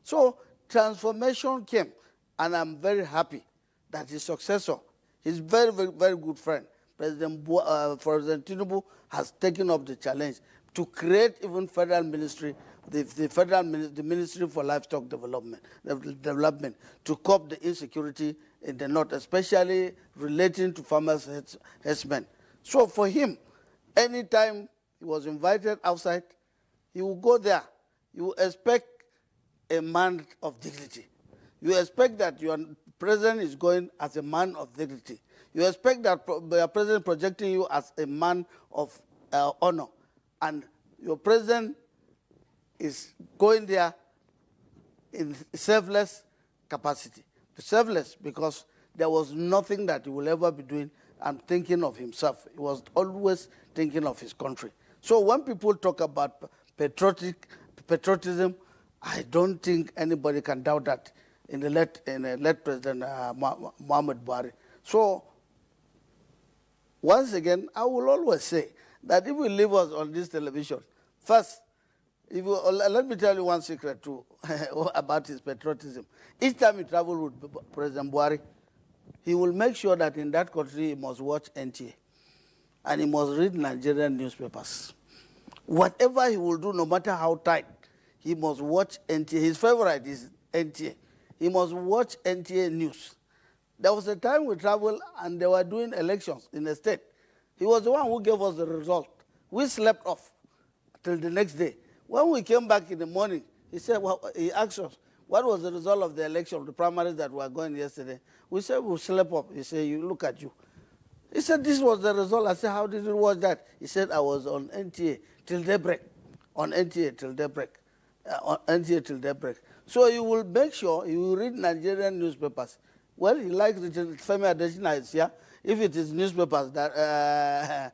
So transformation came, and I'm very happy that his successor, his very, very, very good friend, President Tinubu, has taken up the challenge to create even federal ministry, the Ministry for Livestock Development, to curb the insecurity in the north, especially relating to farmers' herdsmen. So for him, anytime he was invited outside, he will go there. You expect a man of dignity. You expect that your president is going as a man of dignity. You expect that your president projecting you as a man of honor. And your president is going there in selfless capacity. Selfless because there was nothing that he will ever be doing and thinking of himself. He was always thinking of his country. So when people talk about patriotism, I don't think anybody can doubt that in the late President Muhammad Buhari. So once again, I will always say that if we leave us on this television, first, let me tell you one secret too about his patriotism. Each time he travels with President Buhari, he will make sure that in that country he must watch NTA and he must read Nigerian newspapers. Whatever he will do, no matter how tight, he must watch NTA. His favorite is NTA. He must watch NTA news. There was a time we traveled and they were doing elections in the state. He was the one who gave us the result. We slept off till the next day. When we came back in the morning, he said, well, he asked us, what was the result of the election, the primaries that were going yesterday? We said, we slept off. He said, you look at you. He said, this was the result. I said, how did you watch that? He said, I was on NTA till daybreak. On NTA till daybreak. On NTA till daybreak. So you will make sure you will read Nigerian newspapers. Well, he likes it. Femi Adesina is here. If it is newspapers, that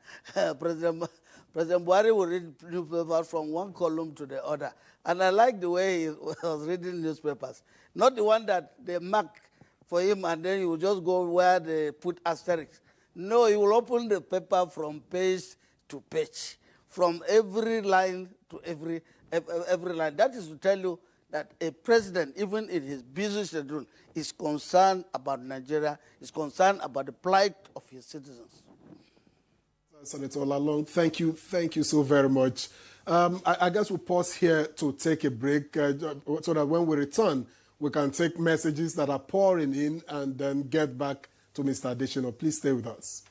President Buhari will read newspapers from one column to the other. And I like the way he was reading newspapers. Not the one that they mark for him and then he will just go where they put asterisks. No, he will open the paper from page to page, from every line to every line. That is to tell you that a president, even in his busy schedule, is concerned about Nigeria, is concerned about the plight of his citizens. Senator Lalong, thank you so very much. I guess we'll pause here to take a break so that when we return, we can take messages that are pouring in and then get back to Mr. Adesina. Please stay with us.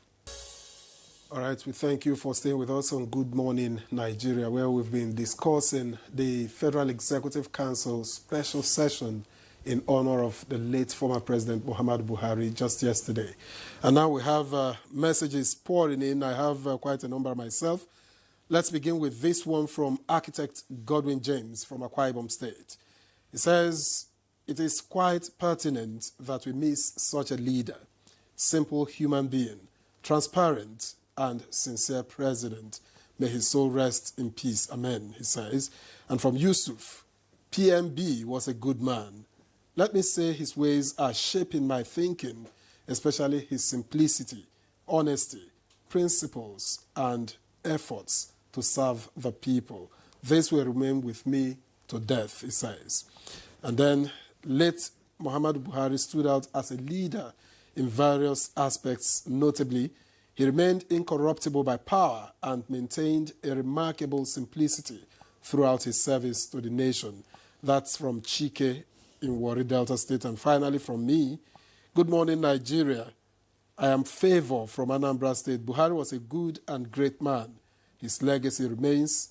All right, we thank you for staying with us on Good Morning Nigeria, where we've been discussing the Federal Executive Council special session in honor of the late former President Muhammadu Buhari just yesterday. And now we have messages pouring in. I have quite a number myself. Let's begin with this one from architect Godwin James from Akwa Ibom State. He says, it is quite pertinent that we miss such a leader, simple human being, transparent and sincere president. May his soul rest in peace. Amen, he says. And from Yusuf, PMB was a good man. Let me say his ways are shaping my thinking, especially his simplicity, honesty, principles, and efforts to serve the people. This will remain with me to death, he says. And then late Muhammadu Buhari stood out as a leader in various aspects. Notably, he remained incorruptible by power and maintained a remarkable simplicity throughout his service to the nation. That's from Chike in Warri Delta State. And finally from me, Good Morning Nigeria. I am Favor from Anambra State. Buhari was a good and great man. His legacy remains.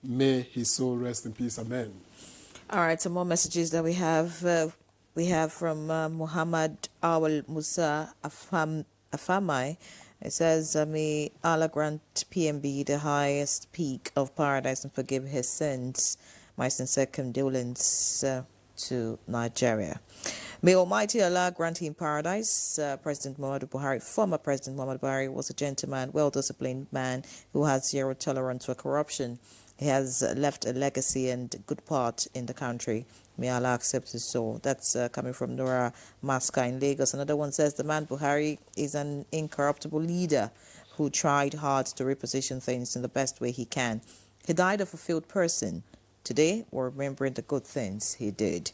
May his soul rest in peace. Amen. All right, some more messages that we have. We have from Muhammad Awal Musa Afamai. It says, may Allah grant PMB the highest peak of paradise and forgive his sins. My sincere condolence to Nigeria. May Almighty Allah grant him paradise. President Muhammadu Buhari, former President Muhammadu Buhari, was a gentleman, well-disciplined man who had zero tolerance for corruption. He has left a legacy and good part in the country. May Allah accept his soul. That's coming from Nora Maska in Lagos. Another one says, the man Buhari is an incorruptible leader who tried hard to reposition things in the best way he can. He died a fulfilled person. Today, we're remembering the good things he did.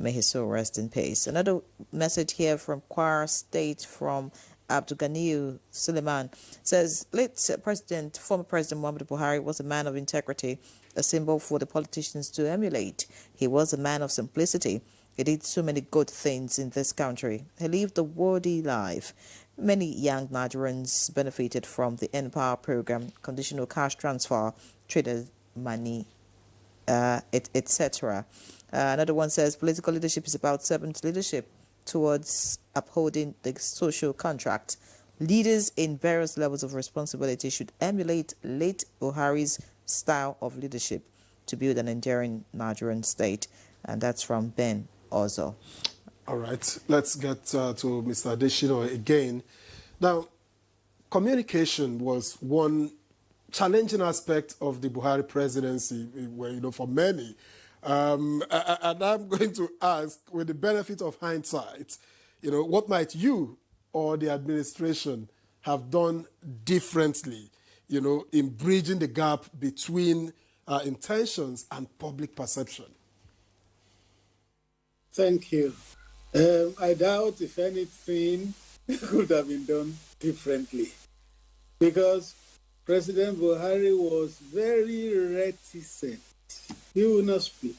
May his soul rest in peace. Another message here from Kwara State from Abdul Ganiyu Suleiman says, late former President Muhammadu Buhari was a man of integrity, a symbol for the politicians to emulate. He was a man of simplicity. He did so many good things in this country. He lived a worthy life. Many young Nigerians benefited from the Empower program, conditional cash transfer, traders money, etc. Another one says, political leadership is about servant leadership towards upholding the social contract. Leaders in various levels of responsibility should emulate late Buhari's style of leadership to build an enduring Nigerian state. And that's from Ben Ozo. All right, let's get to Mr. Adesina again. Now, communication was one challenging aspect of the Buhari presidency, for many. And I'm going to ask, with the benefit of hindsight, what might you or the administration have done differently, in bridging the gap between intentions and public perception? Thank you. I doubt if anything could have been done differently, because President Buhari was very reticent. He would not speak.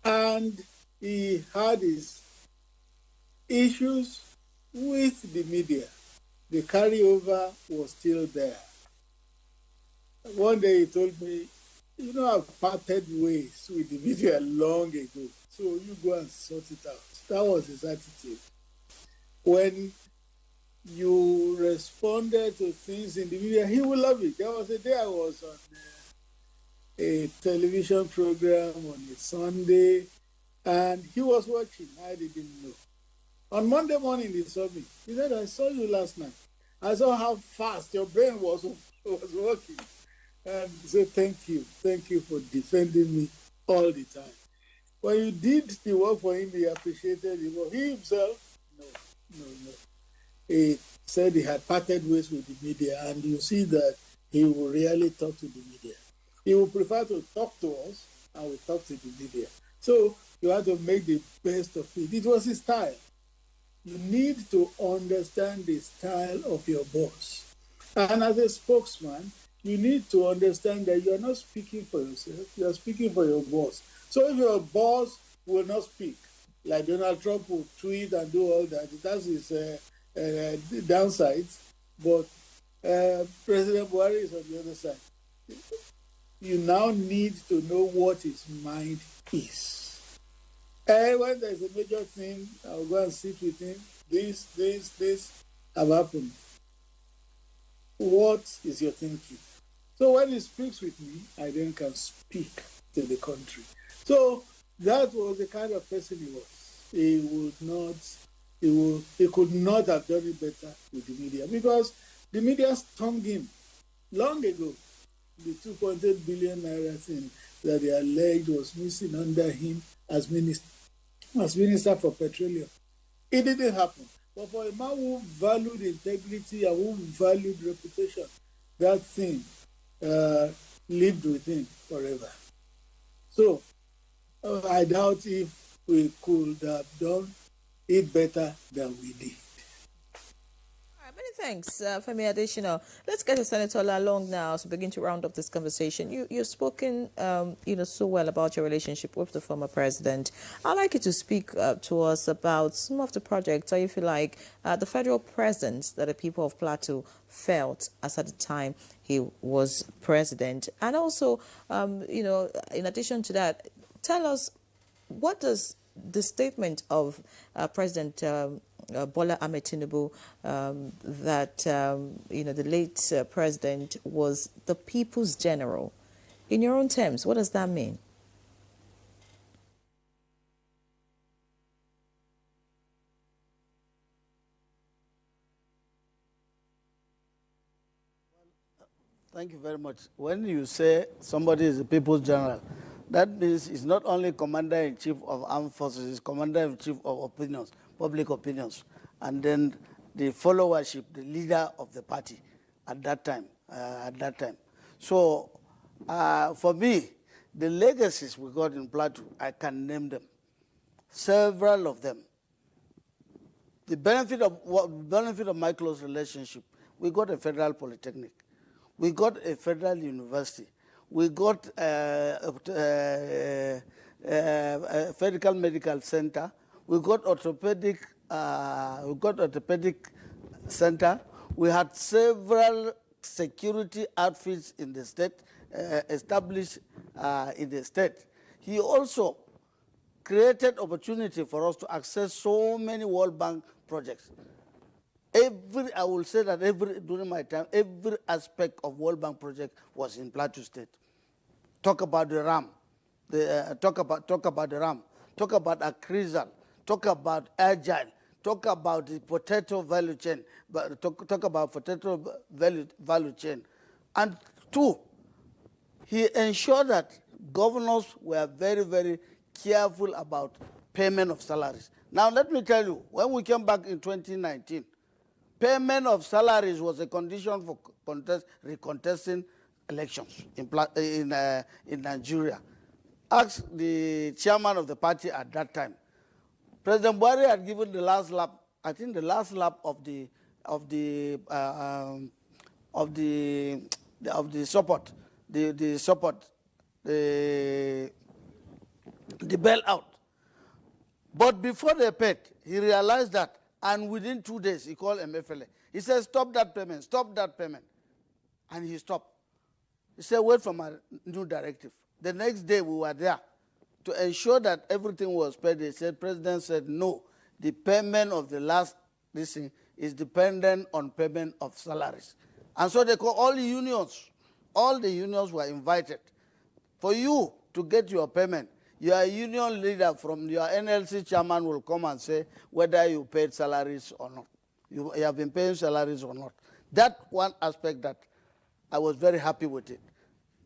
And he had his issues with the media, the carryover was still there. One day he told me, you know, I've parted ways with the media long ago, so you go and sort it out. That was his attitude. When you responded to things in the media, he will love it. There was a day I was on a television program on a Sunday, and he was watching. I didn't know. On Monday morning, he saw me. He said, I saw you last night. I saw how fast your brain was working. And he said, thank you. Thank you for defending me all the time. When you did the work for him, he appreciated it. But he himself, no. He said he had parted ways with the media, and you see that he will rarely talk to the media. He would prefer to talk to us, and we talk to the media. So you have to make the best of it. It was his style. You need to understand the style of your boss. And as a spokesman, you need to understand that you are not speaking for yourself, you are speaking for your boss. So if your boss will not speak, like Donald Trump will tweet and do all that, that's his downsides. But President Buhari is on the other side. You now need to know what his mind is. And when there's a major thing, I'll go and sit with him. This have happened. What is your thinking? So when he speaks with me, I then can speak to the country. So that was the kind of person he was. He could not have done it better with the media, because the media stung him long ago. The 2.8 billion naira thing that they alleged was missing under him as Minister for Petroleum. It didn't happen. But for a man who valued integrity and who valued reputation, that thing lived with him forever. So I doubt if we could have done it better than we did. Many thanks, Femi Adesina. Let's get to Senator Lalong now to begin to round up this conversation. You've spoken, so well about your relationship with the former president. I'd like you to speak to us about some of the projects, or if you like, the federal presence that the people of Plateau felt as at the time he was president. And also, in addition to that, tell us, what does the statement of President Bola Ahmed Tinubu, that the late president was the people's general, in your own terms, what does that mean? Thank you very much. When you say somebody is the people's general, that means he's not only commander-in-chief of armed forces, he's commander-in-chief of opinions, public opinions, and then the followership, the leader of the party at that time. So for me, the legacies we got in Plateau, I can name them, several of them. The benefit of my close relationship, we got a federal polytechnic, we got a federal university, we got a federal medical center, we got orthopedic center, we had several security outfits in the state, established in the state. He also created opportunity for us to access so many World Bank projects. I will say that during my time, every aspect of World Bank project was in Plateau State. Talk about the RAM, talk about the RAM, talk about Acrisal, talk about Agile, talk about the potato value chain, but talk about potato value chain. And two, he ensured that governors were very, very careful about payment of salaries. Now, let me tell you, when we came back in 2019, payment of salaries was a condition for recontesting elections in Nigeria. Ask the chairman of the party at that time. President Buhari had given the last lap, I think the last lap of the support, the bailout. But before they paid, he realized that, and within 2 days, he called MFLA. He said, stop that payment, stop that payment. And he stopped. He said, wait for my new directive. The next day, we were there to ensure that everything was paid. They said, President said, no, the payment of the last thing is dependent on payment of salaries. And so they called all the unions were invited. For you to get your payment, your union leader from your NLC chairman will come and say whether you paid salaries or not. You have been paying salaries or not. That one aspect that I was very happy with it.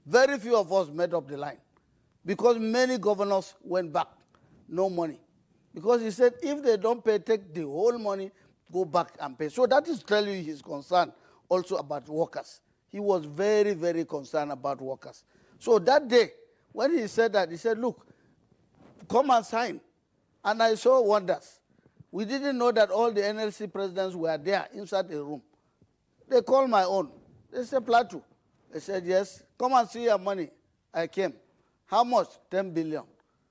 Very few of us made up the line because many governors went back, no money. Because he said if they don't pay, take the whole money, go back and pay. So that is telling you his concern also about workers. He was very, very concerned about workers. So that day, when he said that, he said, look, come and sign. And I saw wonders. We didn't know that all the NLC presidents were there inside the room. They called my own. They said, Plateau. I said, yes. Come and see your money. I came. How much? 10 billion.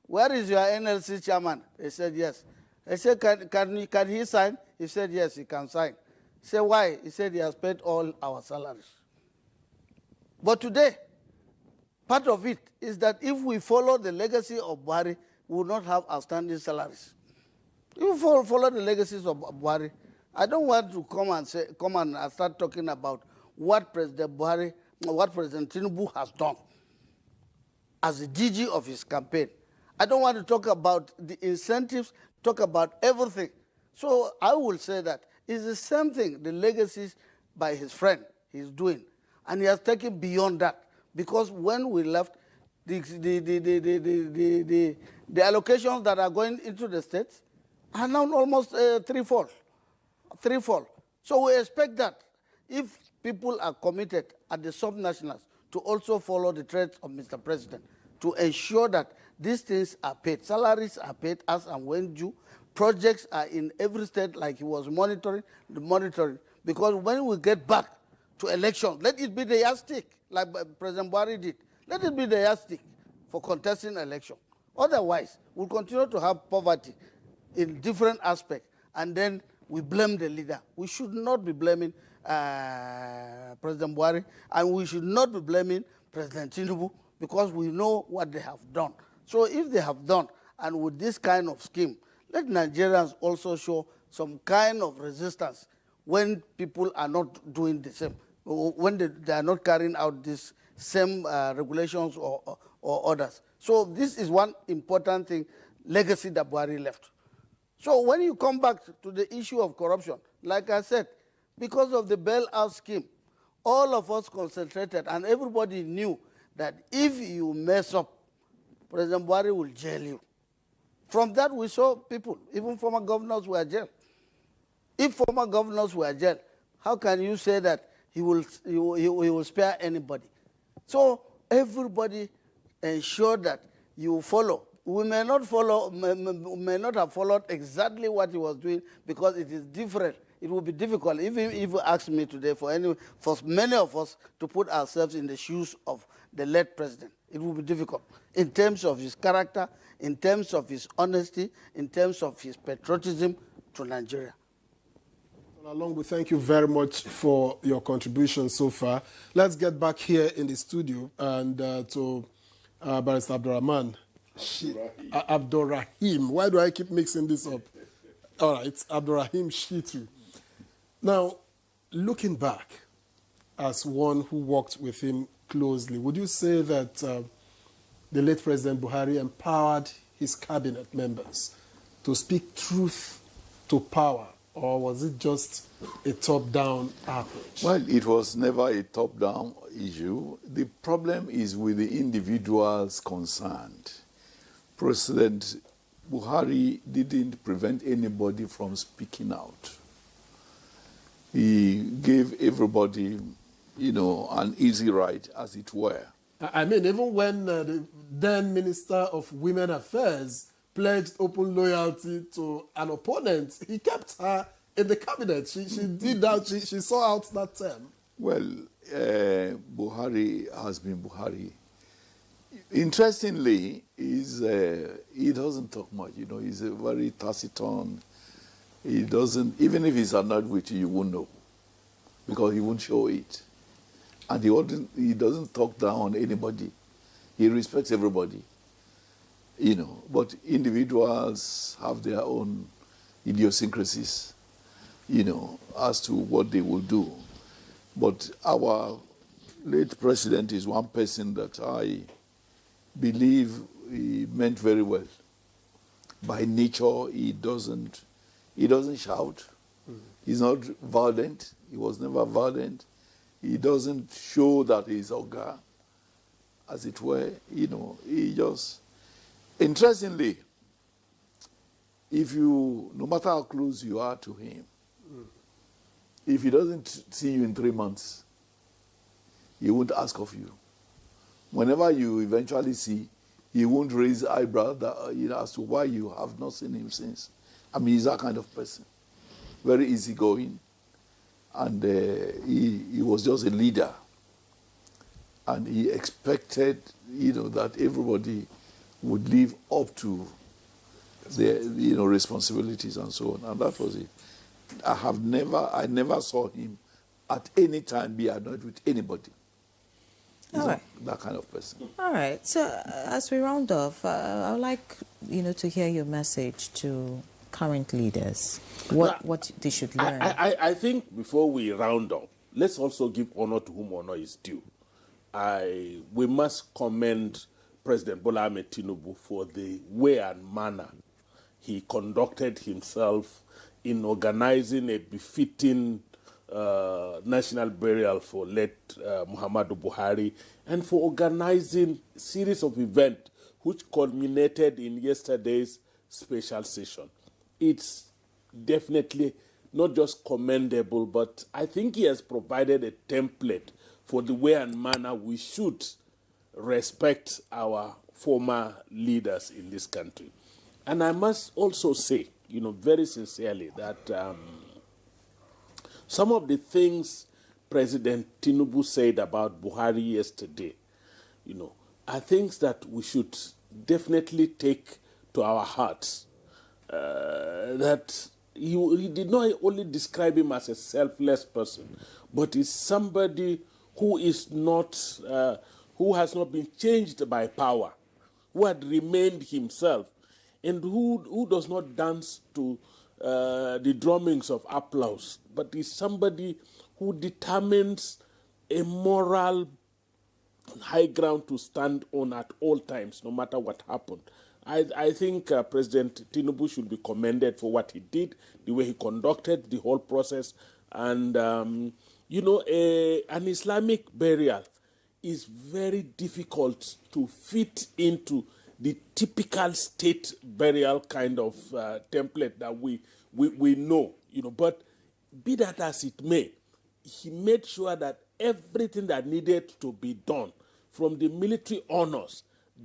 Where is your NLC chairman? They said, yes. I said, can he sign? He said, yes, he can sign. I said, why? He said, he has paid all our salaries. But today, part of it is that if we follow the legacy of Buhari, we will not have outstanding salaries. If we follow the legacies of Buhari, I don't want to come and start talking about what President Buhari, what President Tinubu has done as the DG of his campaign. I don't want to talk about the incentives, talk about everything. So I will say that it's the same thing, the legacies by his friend he's doing. And he has taken beyond that. Because when we left, the allocations that are going into the states are now almost threefold. So we expect that if people are committed at the subnationals to also follow the threats of Mr. President, to ensure that these things are paid, salaries are paid as and when due, projects are in every state like he was monitoring. Because when we get back to elections, let it be the yardstick, like President Buhari did. Let it be the yardstick for contesting election. Otherwise, we'll continue to have poverty in different aspects, and then we blame the leader. We should not be blaming President Buhari, and we should not be blaming President Tinubu, because we know what they have done. So if they have done, and with this kind of scheme, let Nigerians also show some kind of resistance when people are not doing the same, when they are not carrying out these same regulations or orders. So this is one important thing, legacy that Buhari left. So when you come back to the issue of corruption, like I said, because of the bailout scheme, all of us concentrated and everybody knew that if you mess up, President Buhari will jail you. From that we saw people, even former governors were jailed. If former governors were jailed, how can you say that he will spare anybody? So everybody ensured that you follow. We may not have followed exactly what he was doing because it is different. It will be difficult, even if you ask me today, for many of us to put ourselves in the shoes of the late president. It will be difficult in terms of his character, in terms of his honesty, in terms of his patriotism to Nigeria. Along, we thank you very much for your contribution so far. Let's get back here in the studio and to Barrister Abdurrahman. Abdurrahim. Why do I keep mixing this up? All right, Abdurrahim Shitu. Now, looking back as one who worked with him closely, would you say that the late President Buhari empowered his cabinet members to speak truth to power, or was it just a top-down approach? Well, it was never a top-down issue. The problem is with the individuals concerned. President Buhari didn't prevent anybody from speaking out. He gave everybody, an easy ride, as it were. I mean, even when the then Minister of Women Affairs pledged open loyalty to an opponent, he kept her in the cabinet. She did that. She saw out that term. Well, Buhari has been Buhari. Interestingly, he doesn't talk much. You know, he's a very taciturn. He doesn't, even if he's annoyed with you, you won't know, because he won't show it. And he doesn't talk down on anybody. He respects everybody, you know. But individuals have their own idiosyncrasies, you know, as to what they will do. But our late president is one person that I believe he meant very well. By nature, he doesn't shout. He's not violent. He was never violent. He doesn't show that he's Oga, as it were. You know, he just... Interestingly, no matter how close you are to him, if he doesn't see you in 3 months, he won't ask of you. Whenever you eventually see, he won't raise eyebrow that, you know, as to why you have not seen him since. I mean, he's that kind of person. Very easygoing. And he was just a leader. And he expected, you know, that everybody would live up to their, you know, responsibilities and so on. And that was it. I never saw him at any time be annoyed with anybody. He's that kind of person. All right. So as we round off, I would like, you know, to hear your message to current leaders. What they should learn. I think before we round up, let's also give honor to whom honor is due. We must commend President Bola Ahmed Tinubu for the way and manner he conducted himself in organizing a befitting national burial for late Muhammadu Buhari, and for organizing a series of events which culminated in yesterday's special session. It's definitely not just commendable, but I think he has provided a template for the way and manner we should respect our former leaders in this country. And I must also say, you know, very sincerely that some of the things President Tinubu said about Buhari yesterday, you know, are things that we should definitely take to our hearts. That he did not only describe him as a selfless person, but is somebody who is not, who has not been changed by power, who had remained himself, and who does not dance to the drummings of applause, but is somebody who determines a moral high ground to stand on at all times, no matter what happened. I think President Tinubu should be commended for what he did, the way he conducted the whole process. And, you know, an Islamic burial is very difficult to fit into the typical state burial kind of template that we know, you know. But be that as it may, he made sure that everything that needed to be done, from the military honors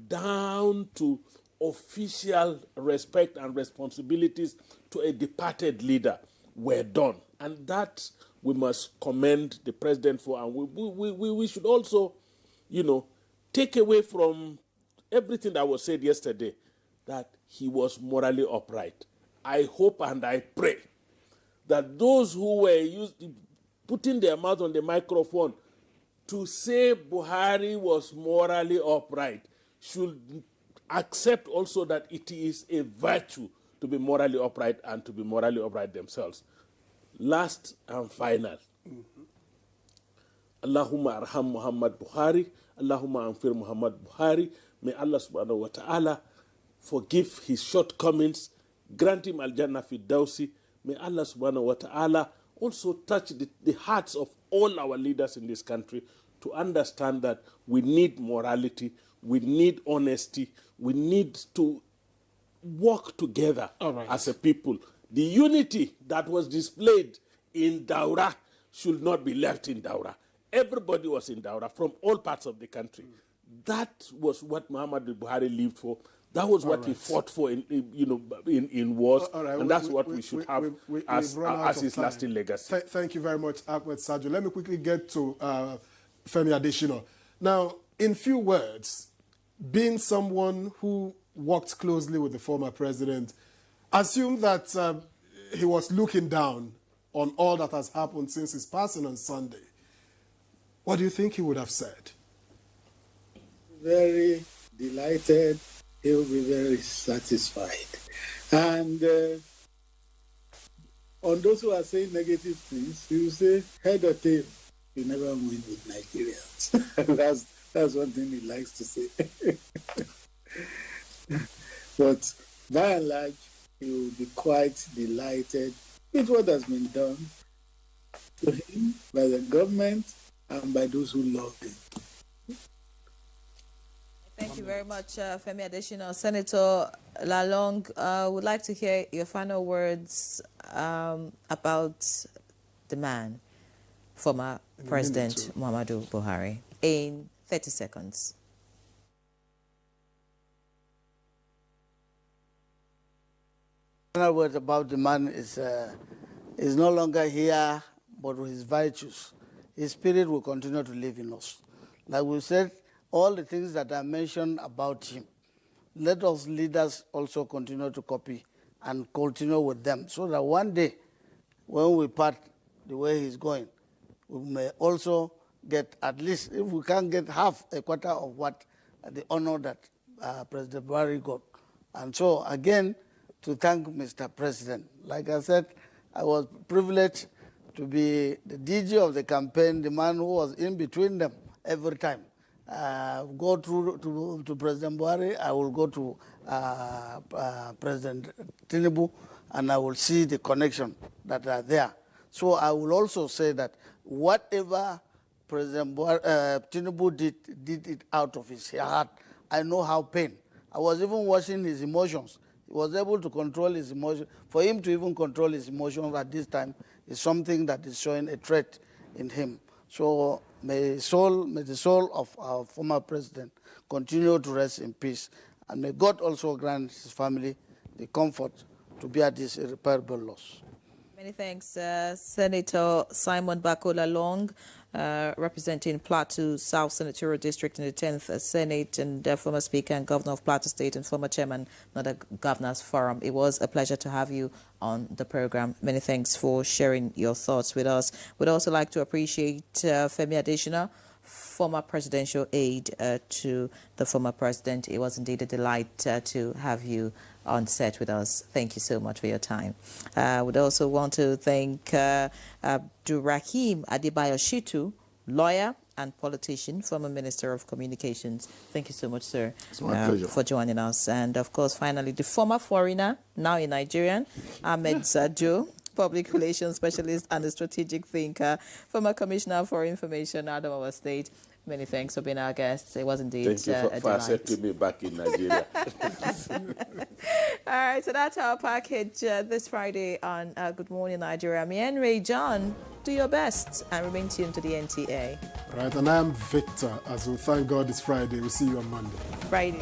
down to official respect and responsibilities to a departed leader, were done. And that we must commend the president for. And we should also, you know, take away from everything that was said yesterday that he was morally upright. I hope and I pray that those who were putting their mouth on the microphone to say Buhari was morally upright should accept also that it is a virtue to be morally upright and to be morally upright themselves. Last and final. Allahumma arham Muhammad Buhari, Allahumma anfir Muhammad Buhari. May Allah subhanahu wa ta'ala forgive his shortcomings, grant him al-Jannah Firdausi. May Allah subhanahu wa ta'ala also touch the hearts of all our leaders in this country to understand that we need morality, we need honesty, we need to work together as a people. The unity that was displayed in Daura should not be left in Daura. Everybody was in Daura from all parts of the country. That was what Muhammadu Buhari lived for. That was what he fought for in wars, and that's what we should have as his lasting legacy. Thank you very much, Ahmed Sajo. Let me quickly get to Femi Adesina. Now, in few words, being someone who worked closely with the former president, assume that he was looking down on all that has happened since his passing on Sunday, what do you think he would have said? Very delighted. He will be very satisfied. And on those who are saying negative things, he will say, head or tail, you never win with Nigerians. That's one thing he likes to say. But by and large, he will be quite delighted with what has been done to him by the government and by those who love him. Thank you very much, Femi Adesina. Senator Lalong, would like to hear your final words about the man, former President Muhammadu Buhari, in 30 seconds. Final word about the man is no longer here, but with his virtues. His spirit will continue to live in us. Like we said, all the things that I mentioned about him, let us leaders also continue to copy and continue with them, so that one day, when we part the way he's going, we may also get at least, if we can't get half a quarter of what the honor that President Buhari got. And so, again, to thank Mr. President. Like I said, I was privileged to be the DG of the campaign, the man who was in between them every time. Go through to President Buhari, I will go to President Tinubu, and I will see the connection that are there. So I will also say that whatever President Tinubu did it out of his heart. I know how pain. I was even watching his emotions. He was able to control his emotions. For him to even control his emotions at this time is something that is showing a threat in him. So may the soul of our former president continue to rest in peace. And may God also grant his family the comfort to bear this irreparable loss. Many thanks, Senator Simon Bako Lalong, representing Plateau South Senatorial District in the 10th Senate, and former Speaker and Governor of Plateau State and former Chairman of the Governors Forum. It was a pleasure to have you on the program. Many thanks for sharing your thoughts with us. We'd also like to appreciate Femi Adesina, former presidential aide to the former president. It was indeed a delight to have you on set with us. Thank you so much for your time. We'd also want to thank Abdurrahim Adebayo Shitu, lawyer and politician, former Minister of Communications. Thank you so much, sir, it's my pleasure, for joining us. And of course, finally, the former foreigner, now in Nigerian, Ahmed Sajo, public relations specialist and a strategic thinker, former Commissioner for Information, Adamawa State. Many thanks for being our guest. It was indeed Thank you for accepting me back in Nigeria. All right, so that's our package this Friday on Good Morning Nigeria. Me and Ray John, do your best and remain tuned to the NTA. Right, and I am Victor. As well, thank God it's Friday. We'll see you on Monday. Friday.